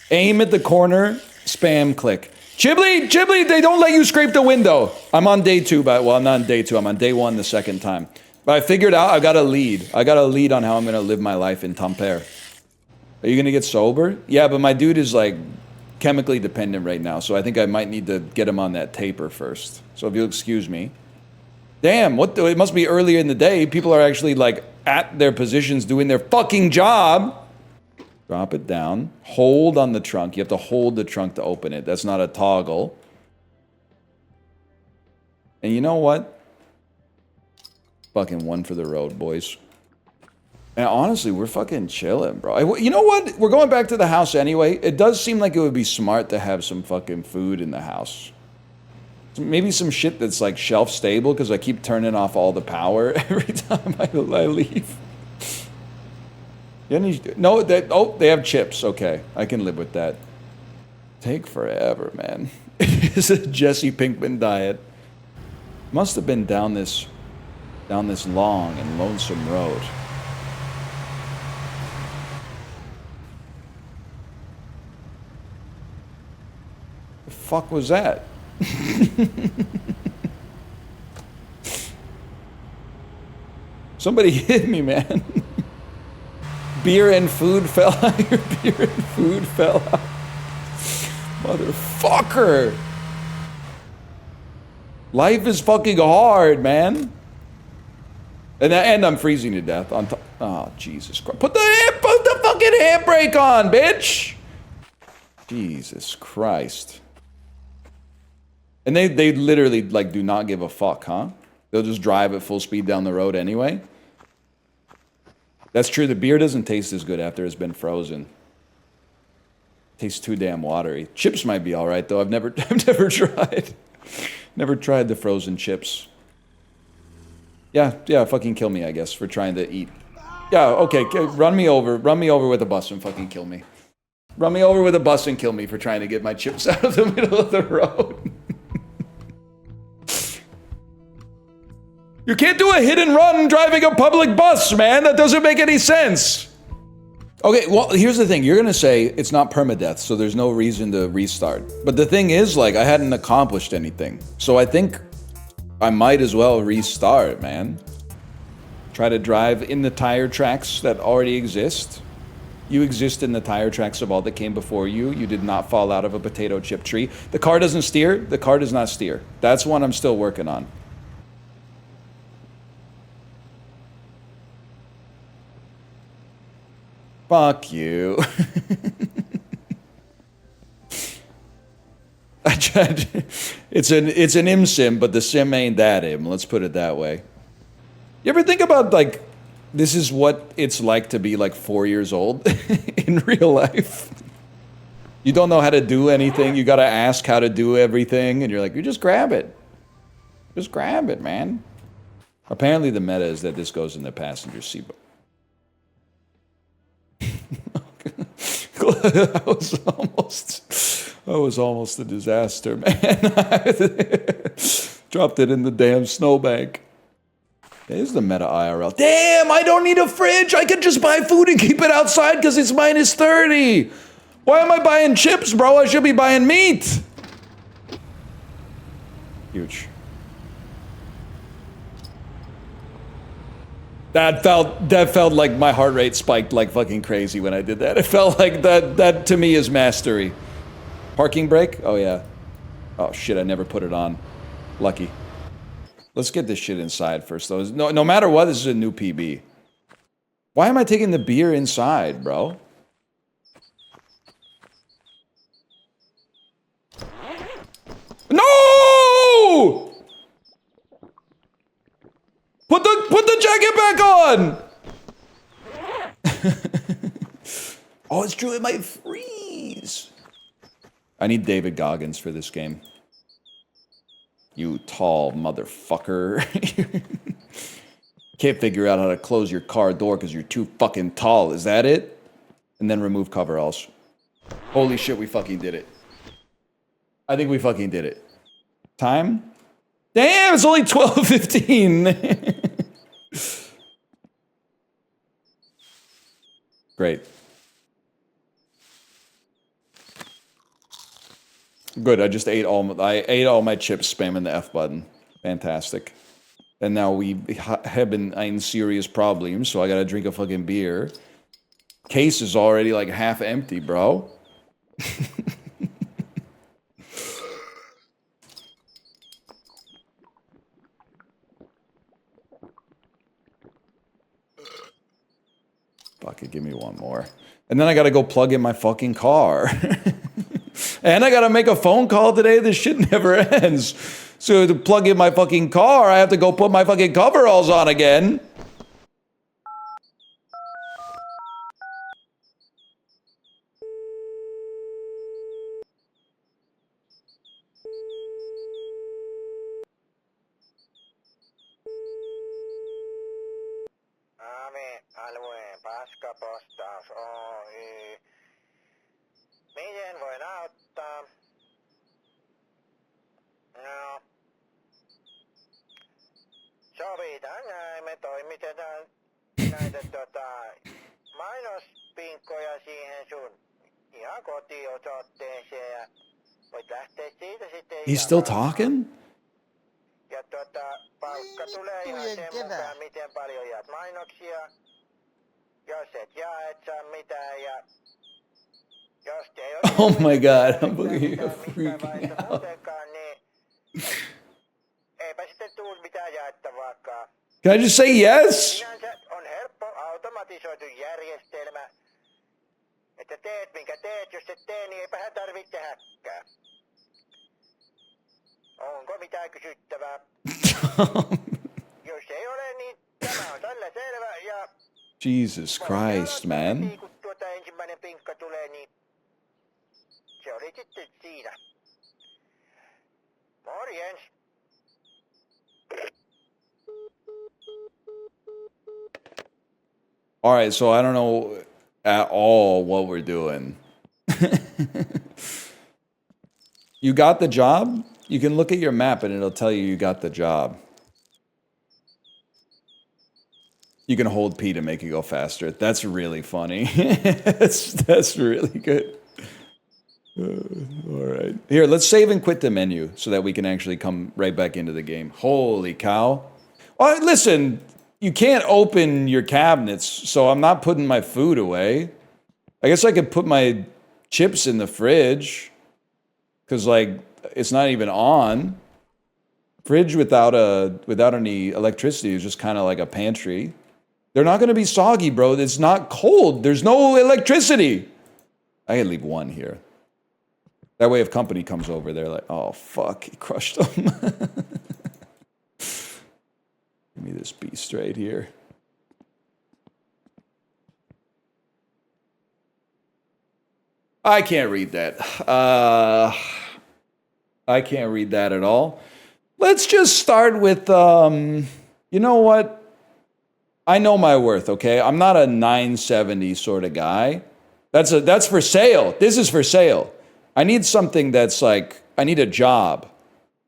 Aim at the corner, spam click. Chibli, they don't let you scrape the window. I'm on day 2, but well, I'm not on day 2. I'm on day 1 the second time. But I figured out I got a lead. I got a lead on how I'm gonna live my life in Tampere. Are you gonna get sober? Yeah, but my dude is like chemically dependent right now, so I think I might need to get him on that taper first. So if you'll excuse me. Damn, it must be earlier in the day. People are actually like at their positions doing their fucking job. Drop it down. Hold on the trunk. You have to hold the trunk to open it. That's not a toggle. And you know what? Fucking one for the road, boys. And honestly, we're fucking chilling, bro. You know what? We're going back to the house anyway. It does seem like it would be smart to have some fucking food in the house. Maybe some shit that's like shelf stable, because I keep turning off all the power every time I leave. No, they have chips. Okay, I can live with that. Take forever, man. It's a Jesse Pinkman diet. Must have been down this long and lonesome road. The fuck was that? Somebody hit me, man. Beer and food fell out. Your beer and food fell out. Motherfucker. Life is fucking hard, man. And I'm freezing to death on top. Oh, Jesus Christ. Put the fucking handbrake on, bitch. Jesus Christ. And they literally, like, do not give a fuck, huh? They'll just drive at full speed down the road anyway. That's true. The beer doesn't taste as good after it's been frozen. Tastes too damn watery. Chips might be all right, though. I've never tried. Never tried the frozen chips. Yeah, fucking kill me, I guess, for trying to eat. Yeah, okay, run me over with a bus and fucking kill me. Run me over with a bus and kill me for trying to get my chips out of the middle of the road. You can't do a hit and run driving a public bus, man. That doesn't make any sense. Okay, well, here's the thing. You're going to say it's not permadeath, so there's no reason to restart. But the thing is, like, I hadn't accomplished anything. So I think I might as well restart, man. Try to drive in the tire tracks that already exist. You exist in the tire tracks of all that came before you. You did not fall out of a potato chip tree. The car doesn't steer. The car does not steer. That's one I'm still working on. Fuck you. I tried. It's an imsim, but the sim ain't that im. Let's put it that way. You ever think about, like, this is what it's like to be like 4 years old in real life? You don't know how to do anything. You gotta ask how to do everything, and you're like, you just grab it. Just grab it, man. Apparently the meta is that this goes in the passenger seat. That was almost a disaster, man. Dropped it in the damn snowbank. There's the meta IRL. Damn, I don't need a fridge. I can just buy food and keep it outside because it's -30. Why am I buying chips, bro? I should be buying meat. Huge. That felt like my heart rate spiked like fucking crazy when I did that. It felt like that to me is mastery. Parking brake? Oh yeah. Oh shit, I never put it on. Lucky. Let's get this shit inside first though. No matter what, this is a new PB. Why am I taking the beer inside, bro? No! Put the jacket back on! Oh, it's true, it might freeze. I need David Goggins for this game. You tall motherfucker. Can't figure out how to close your car door because you're too fucking tall. Is that it? And then remove coveralls. Holy shit, we fucking did it. I think we fucking did it. Time? Damn, it's only 12:15. Great. Good, I just ate all my chips spamming the F button. Fantastic. And now we have ein serious problem, so I gotta drink a fucking beer. Case is already like half empty, bro. Fuck it, give me one more. And then I gotta go plug in my fucking car. And I gotta make a phone call today. This shit never ends. So to plug in my fucking car, I have to go put my fucking coveralls on again. Alueen paskapostaus Oy. Miten voin auttaa? No. Sovitaan näin, me toimitetaan näitä mainospinkkoja siihen sun ihan kotiosoitteeseen ja voit lähteä siitä sitten. He's still talking? Ja palkka tulee ihan sen mukaan, miten paljon jaat mainoksia. Jos et jaa, et saa mitään ja jos ei ole... Oh my god, I'm freaking out. Niin eipä sitten tuu mitään jaettavaakaan. Can I just say yes? Sinänsä on helppo automatisoitu järjestelmä. Että teet minkä teet, jos et tee, niin eipähän tarvitse tehdäkään. Onko mitään kysyttävää? Jos ei ole, niin tämä on tällä selvä ja... Jesus Christ, man. Kun ensimmäinen pinkka tulee, niin se oli sitten siinä. Morjens. Alright, so I don't know at all what we're doing. You got the job? You can look at your map and it'll tell you got the job. You can hold P to make it go faster. That's really funny. that's really good. All right. Here, let's save and quit the menu so that we can actually come right back into the game. Holy cow. Oh, listen, you can't open your cabinets, so I'm not putting my food away. I guess I could put my chips in the fridge because, like, it's not even on. Fridge without any electricity is just kind of like a pantry. They're not going to be soggy, bro. It's not cold. There's no electricity. I can leave one here. That way if company comes over, they're like, oh, fuck, he crushed them. Give me this beast right here. I can't read that. I can't read that at all. Let's just start with, you know what? I know my worth, okay? I'm not a 970 sort of guy. That's for sale. This is for sale. I need something that's like, I need a job.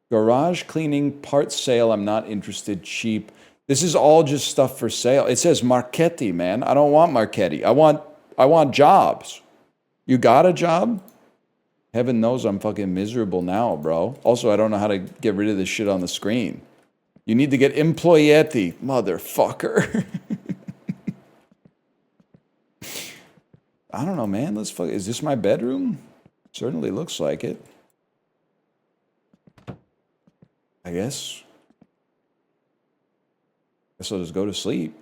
Garage cleaning, parts sale, I'm not interested, cheap. This is all just stuff for sale. It says Marchetti, man. I don't want Marchetti. I want jobs. You got a job? Heaven knows I'm fucking miserable now, bro. Also, I don't know how to get rid of this shit on the screen. You need to get employetti, motherfucker. I don't know, man. Let's fuck. Is this my bedroom? Certainly looks like it. I guess. Guess I'll just go to sleep.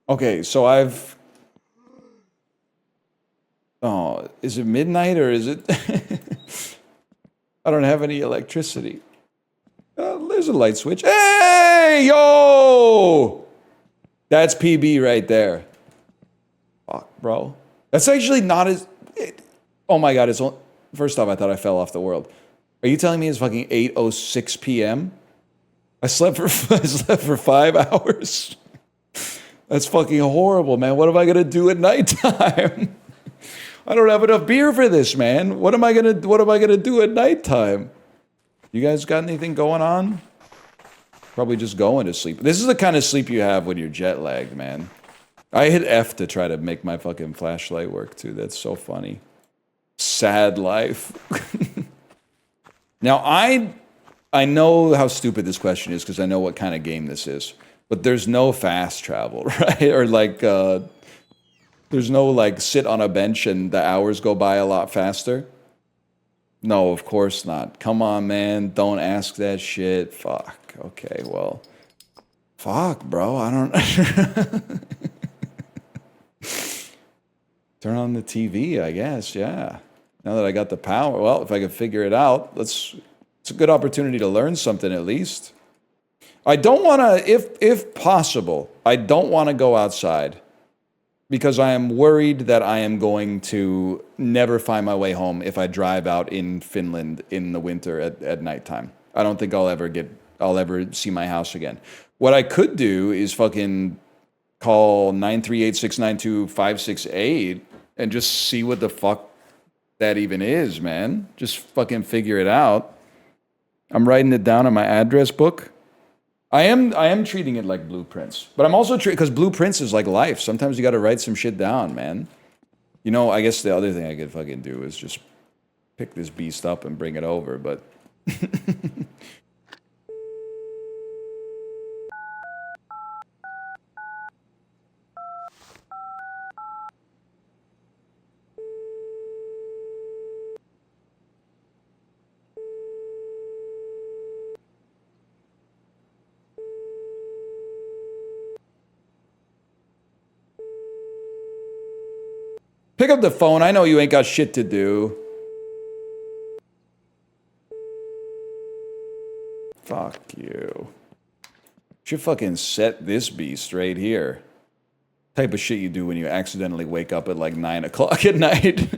Okay, so I've... Oh, is it midnight or is it... I don't have any electricity. There's a light switch. Hey, yo! That's PB right there. Fuck, bro. That's actually not as... Oh my god, it's... First off, I thought I fell off the world. Are you telling me it's fucking 8:06 p.m.? I slept for 5 hours. That's fucking horrible, man. What am I gonna do at nighttime? I don't have enough beer for this, man. What am I gonna do at nighttime? You guys got anything going on? Probably just going to sleep. This is the kind of sleep you have when you're jet lagged, man. I hit F to try to make my fucking flashlight work too. That's so funny. Sad life. Now I know how stupid this question is because I know what kind of game this is. But there's no fast travel, right? Or like, there's no like sit on a bench and the hours go by a lot faster. No, of course not. Come on, man. Don't ask that shit. Fuck. Okay, well. Fuck, bro. I don't... Turn on the TV, I guess, yeah. Now that I got the power. Well, if I can figure it out, it's a good opportunity to learn something at least. I don't want to, if possible, I don't want to go outside because I am worried that I am going to never find my way home if I drive out in Finland in the winter at nighttime. I don't think I'll ever see my house again. What I could do is fucking call 938-692-568 and just see what the fuck that even is, man. Just fucking figure it out. I'm writing it down in my address book. I am treating it like blueprints, but I'm also because blueprints is like life. Sometimes you got to write some shit down, man. You know, I guess the other thing I could fucking do is just pick this beast up and bring it over, but pick up the phone. I know you ain't got shit to do. Fuck you. Should fucking set this beast right here. Type of shit you do when you accidentally wake up at like 9 o'clock at night.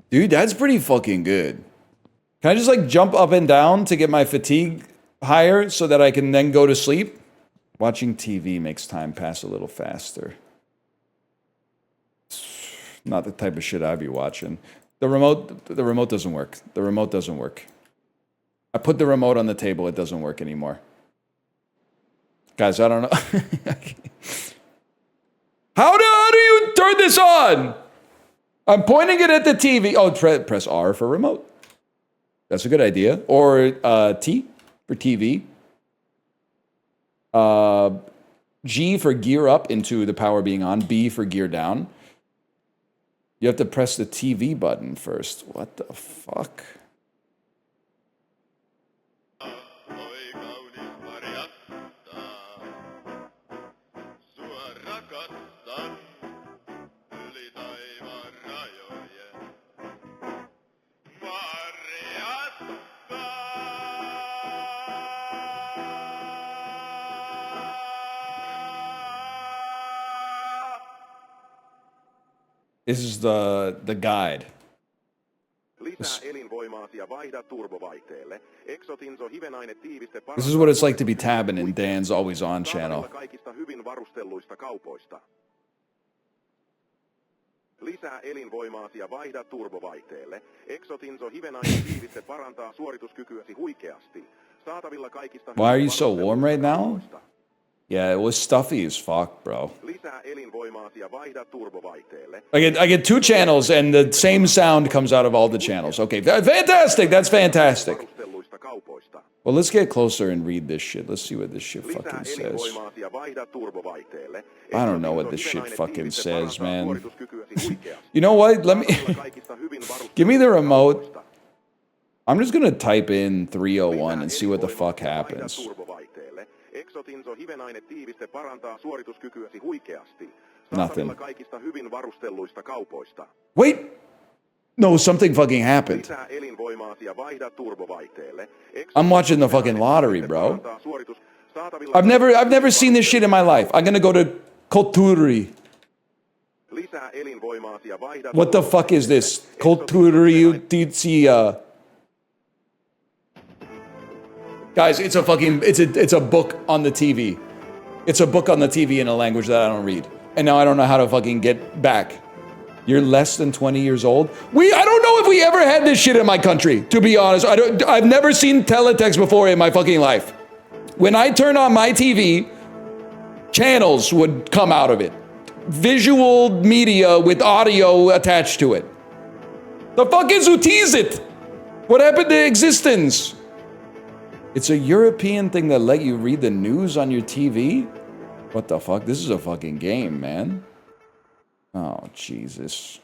Dude, that's pretty fucking good. Can I just like jump up and down to get my fatigue higher so that I can then go to sleep? Watching TV makes time pass a little faster. Not the type of shit I'd be watching. The remote doesn't work. The remote doesn't work. I put the remote on the table. It doesn't work anymore. Guys, I don't know. How do you turn this on? I'm pointing it at the TV. Oh, press R for remote. That's a good idea. Or T for TV. G for gear up into the power being on. B for gear down. You have to press the TV button first. What the fuck? This is the guide. This is what it's like to be tabbing in Dan's Always On channel. Lisää elinvoimaasi ja vaihda turbovaihteelle. Exotinso hivenainen tiiviste parantaa suorituskykyäsi huikeasti. Saatavilla kaikista... Why are you so warm right now? Yeah, it was stuffy as fuck, bro. Lisää elinvoimaasi ja vaihda turbovaihteelle. I get 2 channels and the same sound comes out of all the channels. Okay, fantastic. That's fantastic. Varustelluista kaupoista. Well, let's get closer and read this shit. Let's see what this shit fucking Lisää says. elinvoimaasi ja vaihda turbovaihteelle. I don't know what this shit fucking says, man. Suorituskykyäsi huikeasti. You know what? Let me Kaikista hyvin give me the remote. I'm just gonna type in 301 and see what the fuck happens. Exotinso hivenainen tiiviste parantaa suorituskykyäsi huikeasti. Nothing. Kaikista hyvin varustelluista kaupoista. Wait! No, something fucking happened. Lisää elinvoimaasi ja vaihda turbovaihteelle. I'm watching the fucking lottery, bro. I've never seen this shit in my life. I'm gonna go to Kulttuuri. Lisää elinvoimaasi ja vaihda... What the fuck is this? Kulttuuriutisia. Guys, it's a book on the TV. It's a book on the TV in a language that I don't read. And now I don't know how to fucking get back. You're less than 20 years old? I don't know if we ever had this shit in my country, to be honest. I've never seen teletext before in my fucking life. When I turn on my TV, channels would come out of it. Visual media with audio attached to it. The fuck is Utizit? What happened to existence? It's a European thing that let you read the news on your TV? What the fuck? This is a fucking game, man. Oh, Jesus.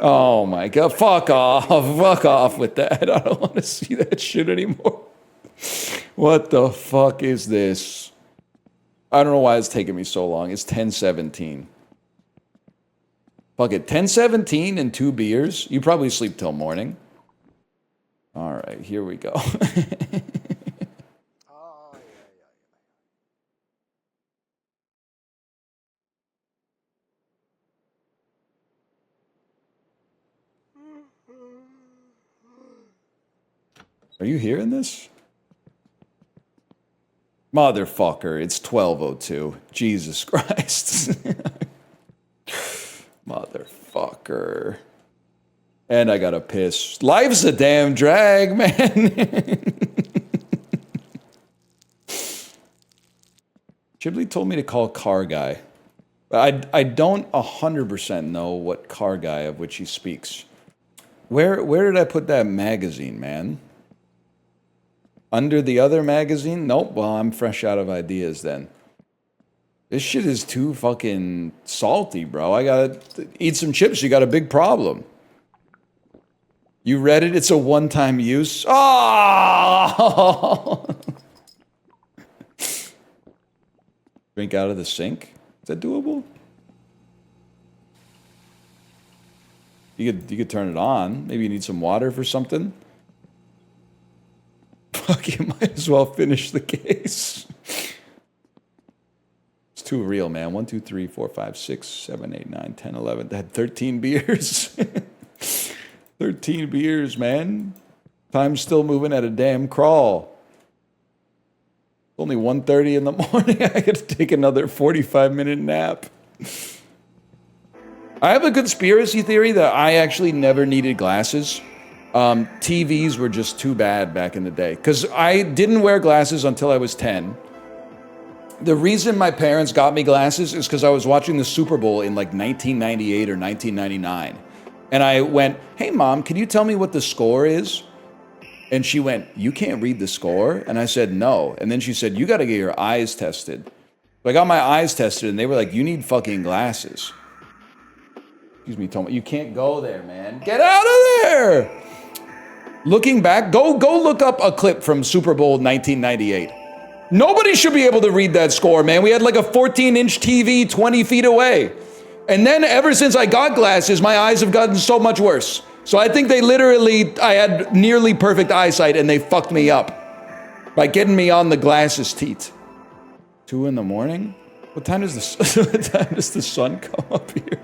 Oh my God. Fuck off. Fuck off with that. I don't want to see that shit anymore. What the fuck is this? I don't know why it's taking me so long. It's 10:17. Fuck it. 10:17 and 2 beers. You probably sleep till morning. All right, here we go. Are you hearing this? Motherfucker, it's 12:02. Jesus Christ. Motherfucker. And I gotta piss. Life's a damn drag, man. Chibley told me to call Car Guy. I don't 100% know what Car Guy of which he speaks. Where did I put that magazine, man? Under the other magazine? Nope. Well, I'm fresh out of ideas then. This shit is too fucking salty, bro. I gotta eat some chips. You got a big problem. You read it? It's a one-time use. Oh! Drink out of the sink? Is that doable? You could turn it on. Maybe you need some water for something. Fuck, you might as well finish the case. It's too real, man. 1, 2, 3, 4, 5, 6, 7, 8, 9, 10, 11. They had 13 beers. 13 beers, man. Time's still moving at a damn crawl. It's only 1:30 in the morning. I gotta take another 45-minute nap. I have a conspiracy theory that I actually never needed glasses. TVs were just too bad back in the day. Because I didn't wear glasses until I was 10. The reason my parents got me glasses is because I was watching the Super Bowl in like 1998 or 1999. And I went, hey, Mom, can you tell me what the score is? And she went, you can't read the score? And I said, no. And then she said, you got to get your eyes tested. So I got my eyes tested, and they were like, you need fucking glasses. Excuse me, Tom. You can't go there, man. Get out of there! Looking back, go look up a clip from Super Bowl 1998. Nobody should be able to read that score, man. We had like a 14-inch TV 20 feet away. And then ever since I got glasses, my eyes have gotten so much worse. So I think I had nearly perfect eyesight, and they fucked me up by getting me on the glasses teat. 2 in the morning? What time does the sun come up here?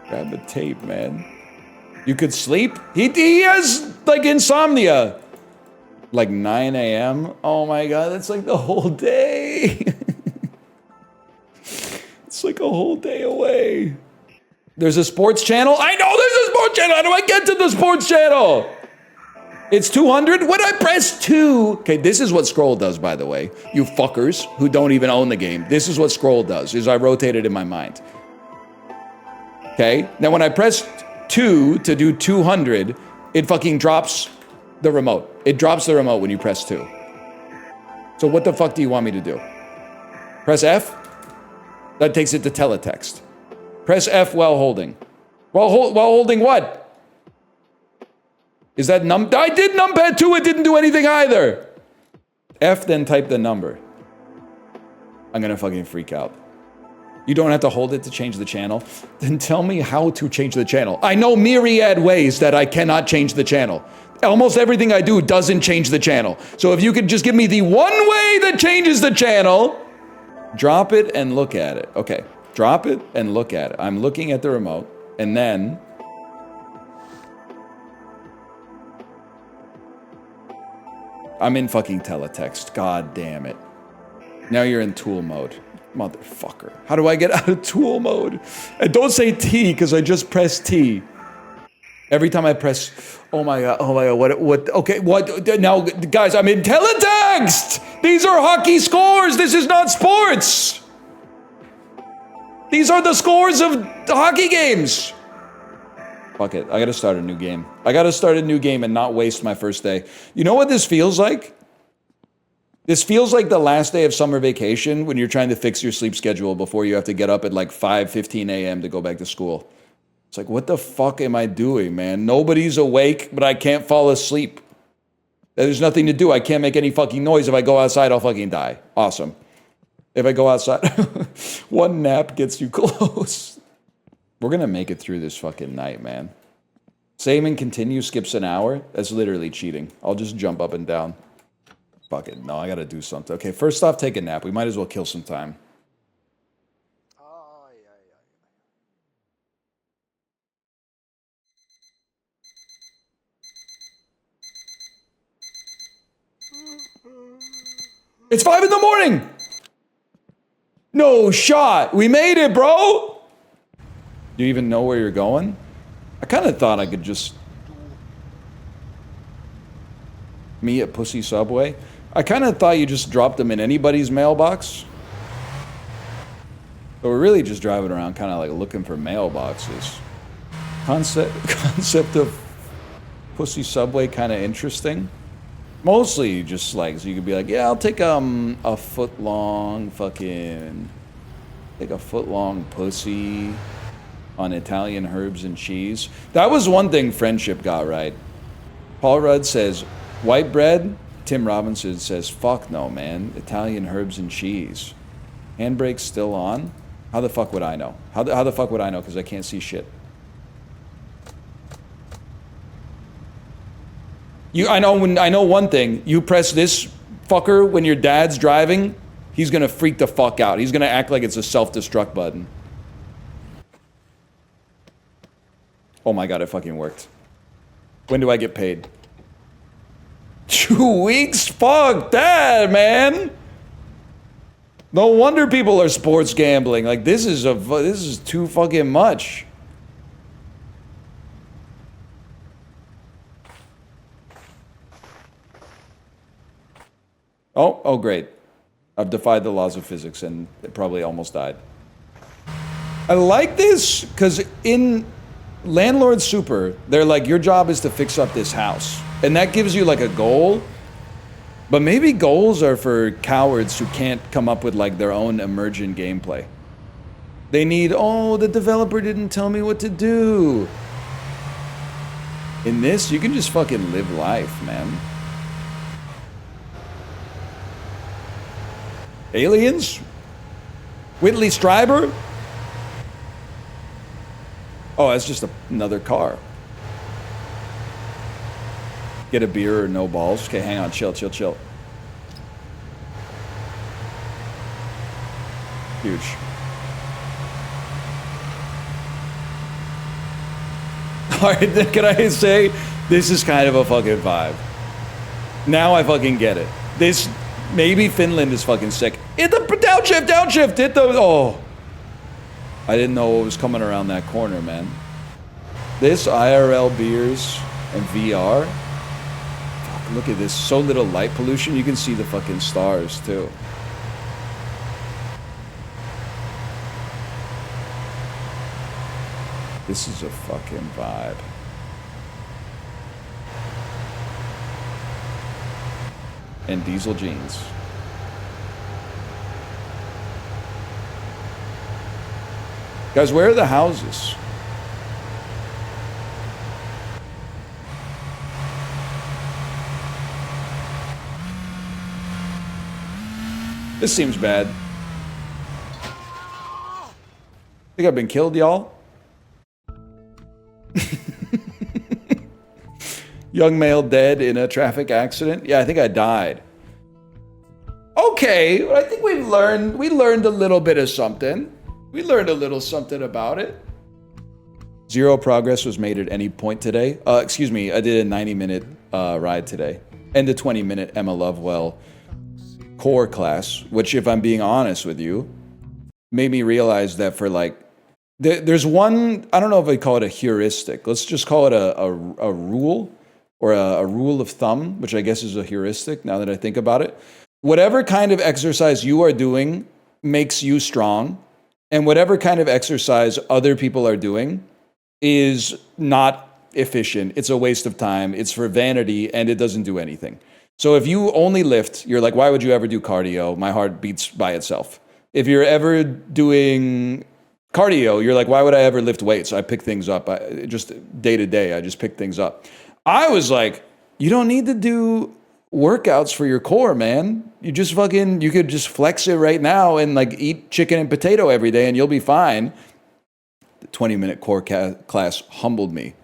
Grab the tape, man. You could sleep? He has, like, insomnia. Like 9 a.m.? Oh my God, that's like the whole day. day. It's like a whole day away. There's a sports channel? I know there's a sports channel. How do I get to the sports channel? It's 200? When I press 2. Okay, this is what scroll does, by the way. You fuckers who don't even own the game. This is what scroll does, is I rotate it in my mind. Okay, now when I press 2 to do 200, it fucking drops the remote. It drops the remote when you press 2. So what the fuck do you want me to do? Press F? That takes it to teletext. Press F while holding. While holding what? Is that I did numpad 2, it didn't do anything either. F, then type the number. I'm gonna fucking freak out. You don't have to hold it to change the channel. Then tell me how to change the channel. I know myriad ways that I cannot change the channel. Almost everything I do doesn't change the channel. So if you could just give me the one way that changes the channel, drop it and look at it. Okay, drop it and look at it. I'm looking at the remote, and then I'm in fucking teletext. God damn it. Now you're in tool mode. Motherfucker. How do I get out of tool mode? And don't say T, because I just pressed T. Every time I press, oh my god, what, okay, what, now, guys, I'm in teletext! These are hockey scores, this is not sports! These are the scores of the hockey games! Fuck it, I gotta start a new game. I gotta start a new game and not waste my first day. You know what this feels like? This feels like the last day of summer vacation when you're trying to fix your sleep schedule before you have to get up at like 5:15 a.m. to go back to school. It's like, what the fuck am I doing, man? Nobody's awake, but I can't fall asleep. There's nothing to do. I can't make any fucking noise. If I go outside, I'll fucking die. Awesome. If I go outside, one nap gets you close. We're gonna make it through this fucking night, man. Save and continue skips an hour. That's literally cheating. I'll just jump up and down. Fuck it. No, I gotta do something. Okay, first off, take a nap. We might as well kill some time. It's 5 in the morning! No shot! We made it, bro! Do you even know where you're going? I kind of thought I could just... Me at Pussy Subway? I kind of thought you just dropped them in anybody's mailbox. But we're really just driving around kind of like looking for mailboxes. Concept of Pussy Subway kind of interesting. Mostly just like, so you could be like, yeah, I'll take a foot-long fucking... Take a foot-long pussy on Italian herbs and cheese. That was one thing Friendship got right. Paul Rudd says, white bread. Tim Robinson says, fuck no, man. Italian herbs and cheese. Handbrake's still on? How the fuck would I know? How the fuck would I know? Because I can't see shit. I know one thing. You press this fucker when your dad's driving, he's gonna freak the fuck out. He's gonna act like it's a self-destruct button. Oh my god, it fucking worked. When do I get paid? 2 weeks? Fuck that, man. No wonder people are sports gambling. Like, this is too fucking much. Oh, great. I've defied the laws of physics and it probably almost died. I like this because in Landlord Super, they're like, your job is to fix up this house. And that gives you like a goal. But maybe goals are for cowards who can't come up with like their own emergent gameplay. They need, oh, the developer didn't tell me what to do. In this, you can just fucking live life, man. Aliens? Whitley Strieber? Oh, that's just another car. Get a beer or no balls? Okay, hang on, chill. Huge. Alright, then can I say, this is kind of a fucking vibe. Now I fucking get it. Maybe Finland is fucking sick. Hit the downshift. Hit the, oh. I didn't know what was coming around that corner, man. This IRL beers and VR. Fuck, look at this. So little light pollution. You can see the fucking stars, too. This is a fucking vibe. And diesel jeans. Guys, where are the houses? This seems bad. Think I've been killed, y'all? Young male dead in a traffic accident. Yeah, I think I died. Okay, well, I think we learned a little bit of something. We learned a little something about it. 0 progress was made at any point today. Excuse me, I did a 90-minute ride today. And a 20-minute Emma Lovewell core class, which, if I'm being honest with you, made me realize that for like, there's one, I don't know if I call it a heuristic. Let's just call it a rule. Or a rule of thumb, which I guess is a heuristic now that I think about it. Whatever kind of exercise you are doing makes you strong, and whatever kind of exercise other people are doing is not efficient. It's a waste of time. It's for vanity, and it doesn't do anything. So if you only lift, you're like, why would you ever do cardio? My heart beats by itself. If you're ever doing cardio, you're like, why would I ever lift weights? I pick things up. Just day to day, I just pick things up. I was like, you don't need to do workouts for your core, man. You just fucking, you could just flex it right now and like eat chicken and potato every day and you'll be fine. The 20-minute core class humbled me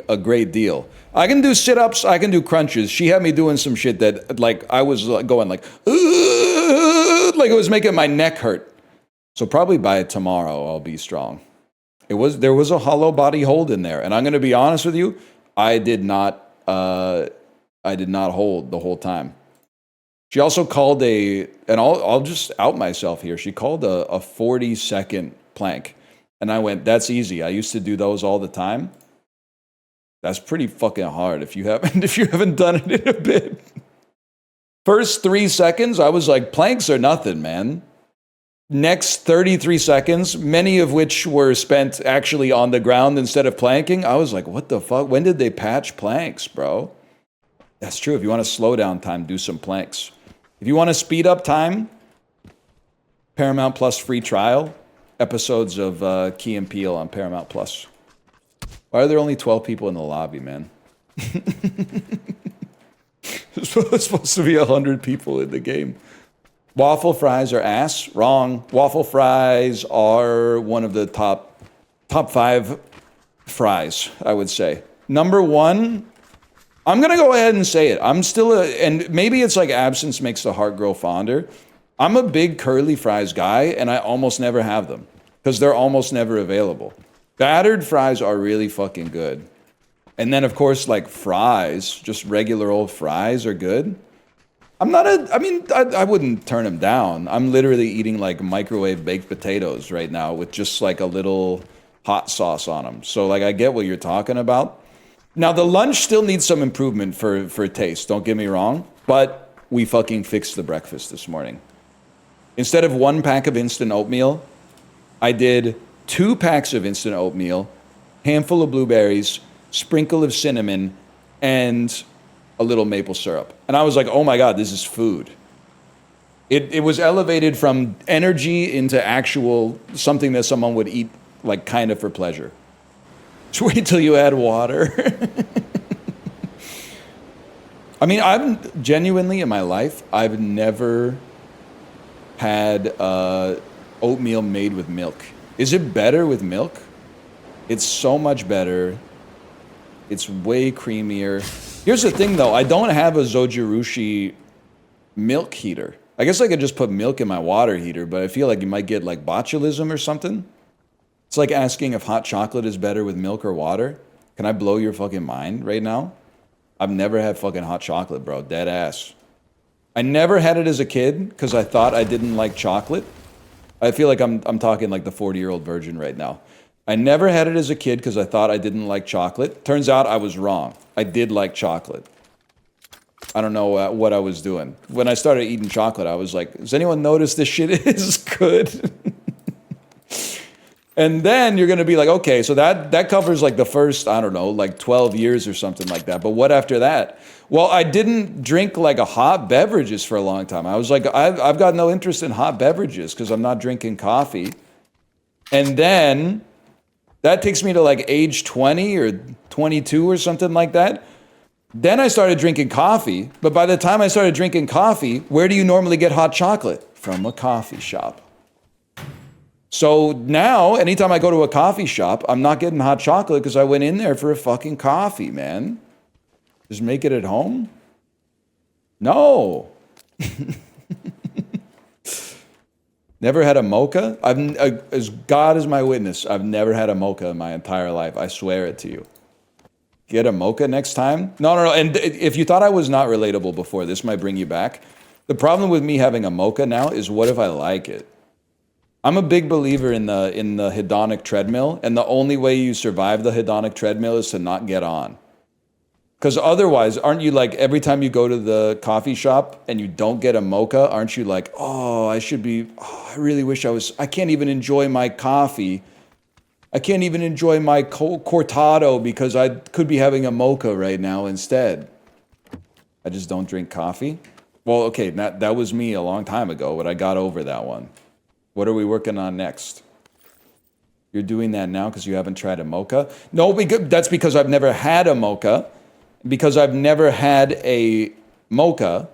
a great deal. I can do sit-ups, I can do crunches. She had me doing some shit that like, I was going like it was making my neck hurt. So probably by tomorrow, I'll be strong. There was a hollow body hold in there. And I'm going to be honest with you, I did not hold the whole time. She also called and I'll just out myself here. She called a 40-second plank. And I went, that's easy. I used to do those all the time. That's pretty fucking hard if you haven't done it in a bit. First 3 seconds, I was like, planks are nothing, man. Next 33 seconds, many of which were spent actually on the ground instead of planking, I was like, what the fuck? When did they patch planks, bro? That's true. If you want to slow down time, do some planks. If you want to speed up time, Paramount Plus free trial, episodes of Key and Peele on Paramount Plus. Why are there only 12 people in the lobby, man? There's supposed to be 100 people in the game. Waffle fries are ass. Wrong. Waffle fries are one of the top 5 fries, I would say. Number 1, I'm going to go ahead and say it. I'm still and maybe it's like absence makes the heart grow fonder. I'm a big curly fries guy, and I almost never have them because they're almost never available. Battered fries are really fucking good. And then, of course, like fries, just regular old fries are good. I wouldn't turn them down. I'm literally eating like microwave baked potatoes right now with just like a little hot sauce on them. So like I get what you're talking about. Now the lunch still needs some improvement for taste, don't get me wrong, but we fucking fixed the breakfast this morning. Instead of 1 pack of instant oatmeal, I did 2 packs of instant oatmeal, handful of blueberries, sprinkle of cinnamon, and a little maple syrup. And I was like, oh my God, this is food. It was elevated from energy into actual something that someone would eat like kind of for pleasure. Just wait till you add water. I mean, I've genuinely in my life, I've never had oatmeal made with milk. Is it better with milk? It's so much better. It's way creamier. Here's the thing, though. I don't have a Zojirushi milk heater. I guess I could just put milk in my water heater, but I feel like you might get like botulism or something. It's like asking if hot chocolate is better with milk or water. Can I blow your fucking mind right now? I've never had fucking hot chocolate, bro. Dead ass. I never had it as a kid because I thought I didn't like chocolate. I feel like I'm talking like the 40-year-old virgin right now. I never had it as a kid because I thought I didn't like chocolate. Turns out I was wrong. I did like chocolate. I don't know what I was doing. When I started eating chocolate, I was like, does anyone notice this shit is good? And then you're going to be like, okay, so that covers like the first, I don't know, like 12 years or something like that. But what after that? Well, I didn't drink like a hot beverages for a long time. I was like, I've got no interest in hot beverages because I'm not drinking coffee. And then that takes me to like age 20 or 22 or something like that. Then I started drinking coffee. But by the time I started drinking coffee, where do you normally get hot chocolate? From a coffee shop. So now, anytime I go to a coffee shop, I'm not getting hot chocolate because I went in there for a fucking coffee, man. Just make it at home? No. Never had a mocha? As God is my witness, I've never had a mocha in my entire life. I swear it to you. Get a mocha next time? No. And if you thought I was not relatable before, this might bring you back. The problem with me having a mocha now is what if I like it? I'm a big believer in the hedonic treadmill, and the only way you survive the hedonic treadmill is to not get on. Because otherwise, aren't you like, every time you go to the coffee shop and you don't get a mocha, aren't you like, I really wish I can't even enjoy my coffee. I can't even enjoy my cortado because I could be having a mocha right now instead. I just don't drink coffee. Well, okay, that was me a long time ago, but I got over that one. What are we working on next? You're doing that now because you haven't tried a mocha? No, that's because I've never had a mocha. Because I've never had a mocha,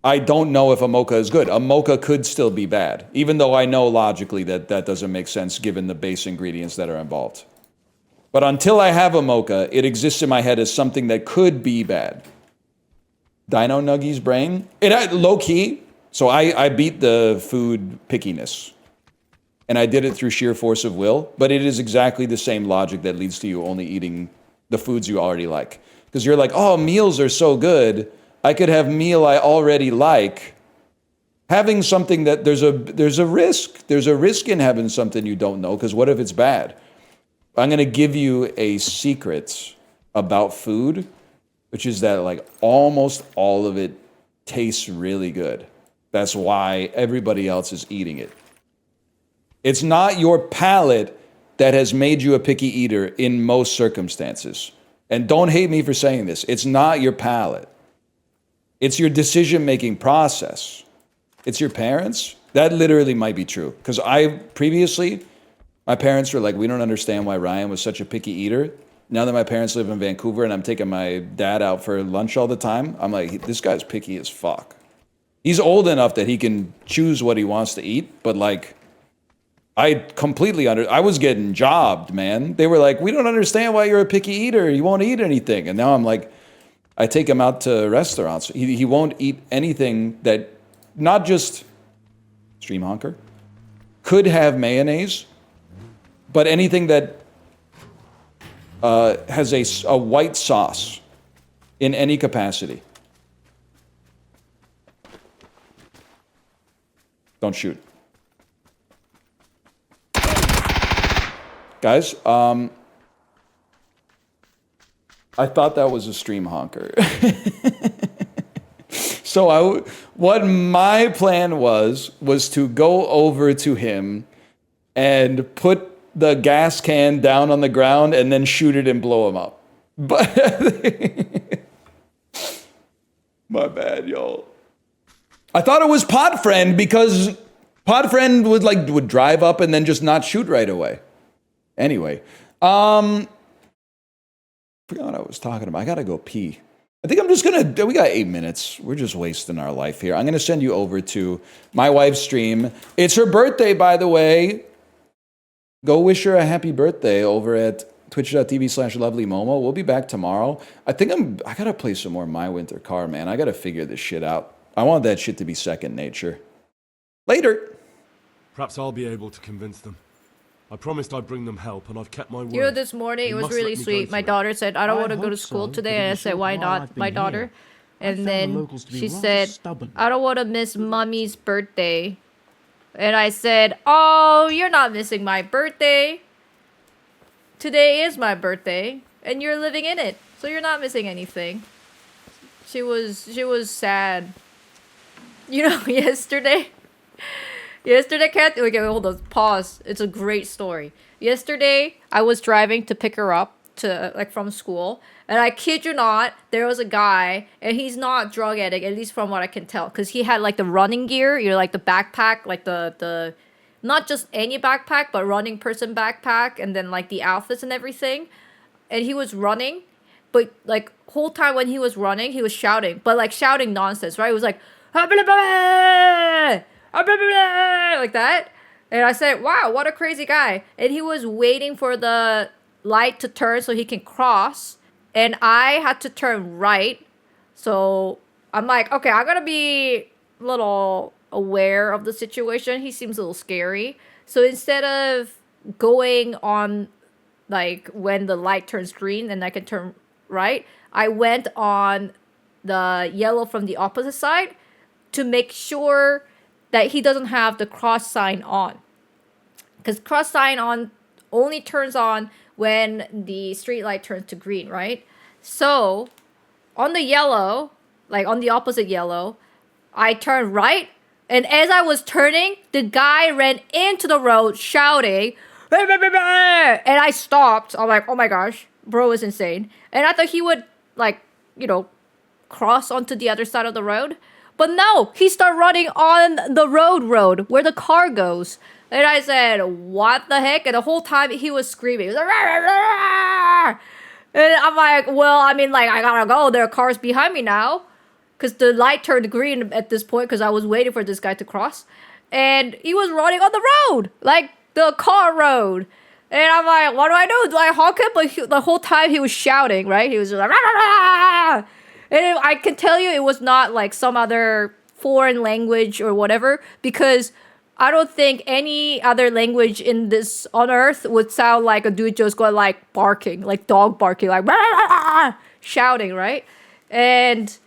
I don't know if a mocha is good. A mocha could still be bad, even though I know logically that doesn't make sense given the base ingredients that are involved. But until I have a mocha, it exists in my head as something that could be bad. Dino Nuggy's brain? Low-key, so I beat the food pickiness. And I did it through sheer force of will, but it is exactly the same logic that leads to you only eating the foods you already like. Because you're like, meals are so good. I could have meal I already like. Having something that there's a risk. There's a risk in having something you don't know, because what if it's bad? I'm going to give you a secret about food, which is that like almost all of it tastes really good. That's why everybody else is eating it. It's not your palate that has made you a picky eater in most circumstances. And don't hate me for saying this. It's not your palate. It's your decision-making process. It's your parents. That literally might be true. Because previously, my parents were like, we don't understand why Ryan was such a picky eater. Now that my parents live in Vancouver and I'm taking my dad out for lunch all the time, I'm like, this guy's picky as fuck. He's old enough that he can choose what he wants to eat, but like, I was getting jobbed, man. They were like, we don't understand why you're a picky eater. You won't eat anything. And now I'm like, I take him out to restaurants. He won't eat anything that, not just stream honker, could have mayonnaise, but anything that has a white sauce in any capacity. Don't shoot. Guys, I thought that was a stream honker. So what my plan was to go over to him and put the gas can down on the ground and then shoot it and blow him up. But my bad, y'all. I thought it was Podfriend because Podfriend would drive up and then just not shoot right away. Anyway, forgot what I was talking about. I gotta go pee. I think we got 8 minutes. We're just wasting our life here. I'm gonna send you over to my wife's stream. It's her birthday, by the way. Go wish her a happy birthday over at twitch.tv/lovelymomo. We'll be back tomorrow. I gotta play some more My Winter Car, man. I gotta figure this shit out. I want that shit to be second nature. Later. Perhaps I'll be able to convince them. I promised I'd bring them help, and I've kept my word. You know, this morning, it was really sweet. My daughter said, I don't want to go to school today. And I said, why not, my daughter? And found the then locals to be she rather said, stubborn. I don't want to miss Mommy's birthday. And I said, oh, you're not missing my birthday. Today is my birthday, and you're living in it, so you're not missing anything. She was sad. You know, yesterday, Kat. Okay, hold on, pause. It's a great story. Yesterday, I was driving to pick her up from school, and I kid you not, there was a guy, and he's not drug addict, at least from what I can tell, because he had like the running gear, like the backpack, like the not just any backpack, but running person backpack, and then like the outfits and everything. And he was running, but like whole time when he was running, he was shouting, but like shouting nonsense, right? It was like like that. And I said, wow, what a crazy guy. And he was waiting for the light to turn so he can cross. And I had to turn right. So I'm like, okay, I gotta be a little aware of the situation. He seems a little scary. So instead of going on like when the light turns green and I can turn right, I went on the yellow from the opposite side to make sure that he doesn't have the cross sign on. Because cross sign on only turns on when the street light turns to green, right? So on the yellow, like on the opposite yellow, I turned right. And as I was turning, the guy ran into the road shouting, and I stopped. I'm like, oh my gosh, bro is insane. And I thought he would like, cross onto the other side of the road. But no, he started running on the road where the car goes. And I said, what the heck? And the whole time he was screaming. He was like, rah, rah, rah. And I'm like, well, I mean, like, I gotta go. There are cars behind me now. Because the light turned green at this point because I was waiting for this guy to cross. And he was running on the road. Like, the car road. And I'm like, what do I do? Do I honk him? But the whole time he was shouting, right? He was just like, rah, rah, rah. And I can tell you it was not like some other foreign language or whatever. Because I don't think any other language in this on earth would sound like a dude just going like barking. Like dog barking. Like, rah, rah, rah, shouting, right? And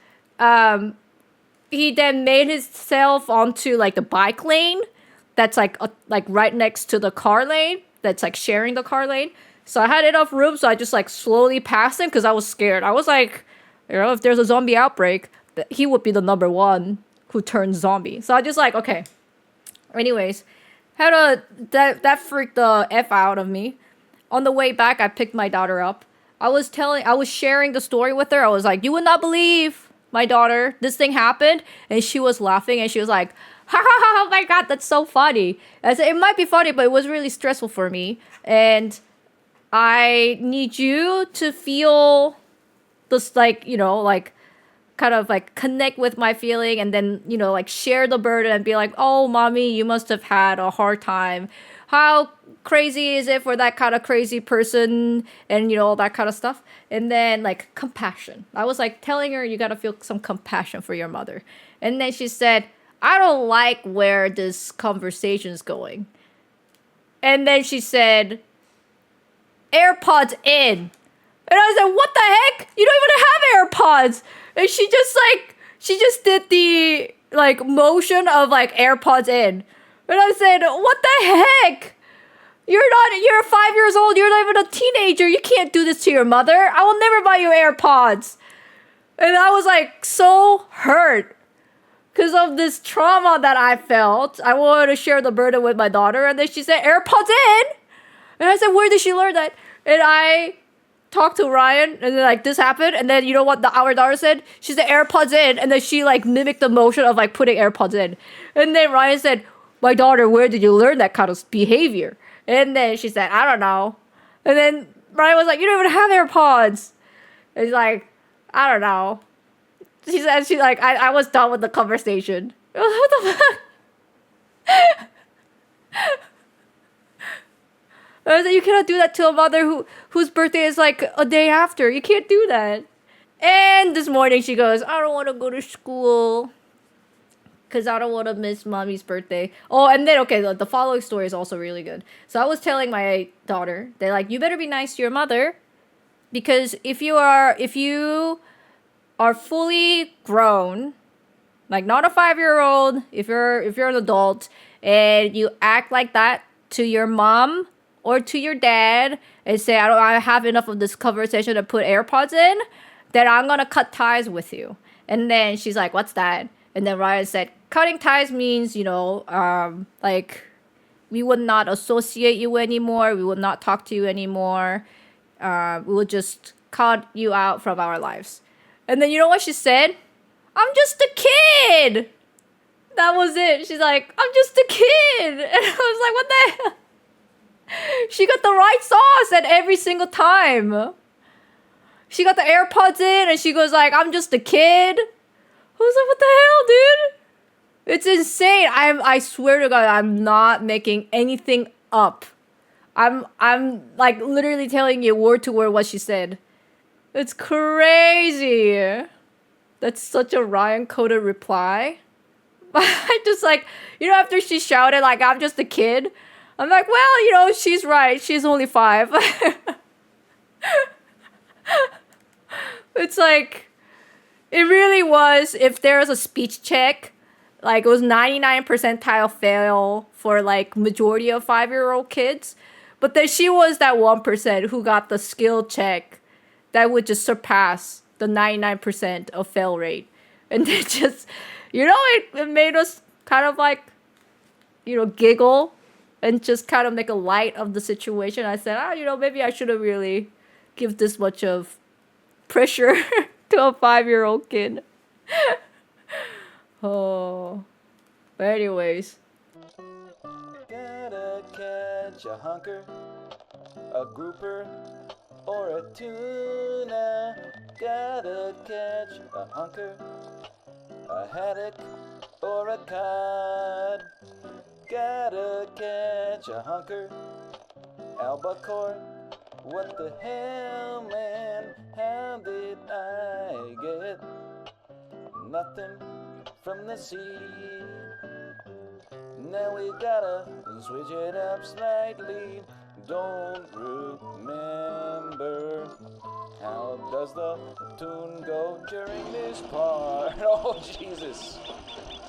he then made himself onto like the bike lane that's like right next to the car lane that's like sharing the car lane. So I had enough room, so I just like slowly passed him because I was scared. I was like, if there's a zombie outbreak, he would be the number one who turns zombie. So I just like, okay. Anyways, that freaked the F out of me. On the way back, I picked my daughter up. I was sharing the story with her. I was like, you would not believe, my daughter, this thing happened. And she was laughing and she was like, ha ha ha, oh my God, that's so funny. I said, it might be funny, but it was really stressful for me. And I need you to feel this, like, kind of like connect with my feeling and then, like share the burden and be like, oh, mommy, you must have had a hard time. How crazy is it for that kind of crazy person and, all that kind of stuff. And then like compassion. I was like telling her, you got to feel some compassion for your mother. And then she said, I don't like where this conversation is going. And then she said, AirPods in. And I said, what the heck? You don't even have AirPods. And she just did the like motion of like AirPods in. And I said, what the heck? You're 5 years old. You're not even a teenager. You can't do this to your mother. I will never buy you AirPods. And I was like so hurt because of this trauma that I felt. I wanted to share the burden with my daughter. And then she said, AirPods in. And I said, where did she learn that? And I talked to Ryan and then like this happened. And then you know what our daughter said? She said AirPods in. And then she like mimicked the motion of like putting AirPods in. And then Ryan said, my daughter, where did you learn that kind of behavior? And then she said, I don't know. And then Ryan was like, you don't even have AirPods. And he's like, I don't know. She said, I was done with the conversation. What the fuck? I was like, you cannot do that to a mother whose birthday is like a day after. You can't do that. And this morning she goes, I don't want to go to school because I don't want to miss mommy's birthday. Oh, and then, okay, the following story is also really good. So I was telling my daughter, they're like, you better be nice to your mother because if you are fully grown, like not a 5-year-old, if you're an adult and you act like that to your mom or to your dad and say, I have enough of this conversation to put AirPods in, then I'm gonna cut ties with you. And then she's like, what's that? And then Ryan said, cutting ties means, like we would not associate you anymore. We would not talk to you anymore. We would just cut you out from our lives. And then you know what she said? I'm just a kid. That was it. She's like, I'm just a kid. And I was like, what the hell? She got the right sauce at every single time. She got the AirPods in and she goes like, I'm just a kid. I was like, what the hell, dude? It's insane. I swear to God, I'm not making anything up. I'm like literally telling you word to word what she said. It's crazy. That's such a Ryan coded reply. I just like, after she shouted like, I'm just a kid, I'm like, well, she's right. She's only 5. It's like, it really was, if there was a speech check, like it was 99 percentile fail for like majority of 5-year-old kids. But then she was that 1% who got the skill check that would just surpass the 99% of fail rate. And it just, it made us kind of like, giggle and just kind of make a light of the situation. I said, maybe I shouldn't really give this much of pressure to a 5-year-old kid. Oh. But anyways. Gotta catch a hunker, a grouper, or a tuna. Gotta catch a hunker, a haddock, or a cod. Gotta catch a hunker, albacore. What the hell, man? How did I get nothing from the sea? Now we gotta switch it up slightly. Don't remember. How does the tune go during this part? Oh, Jesus.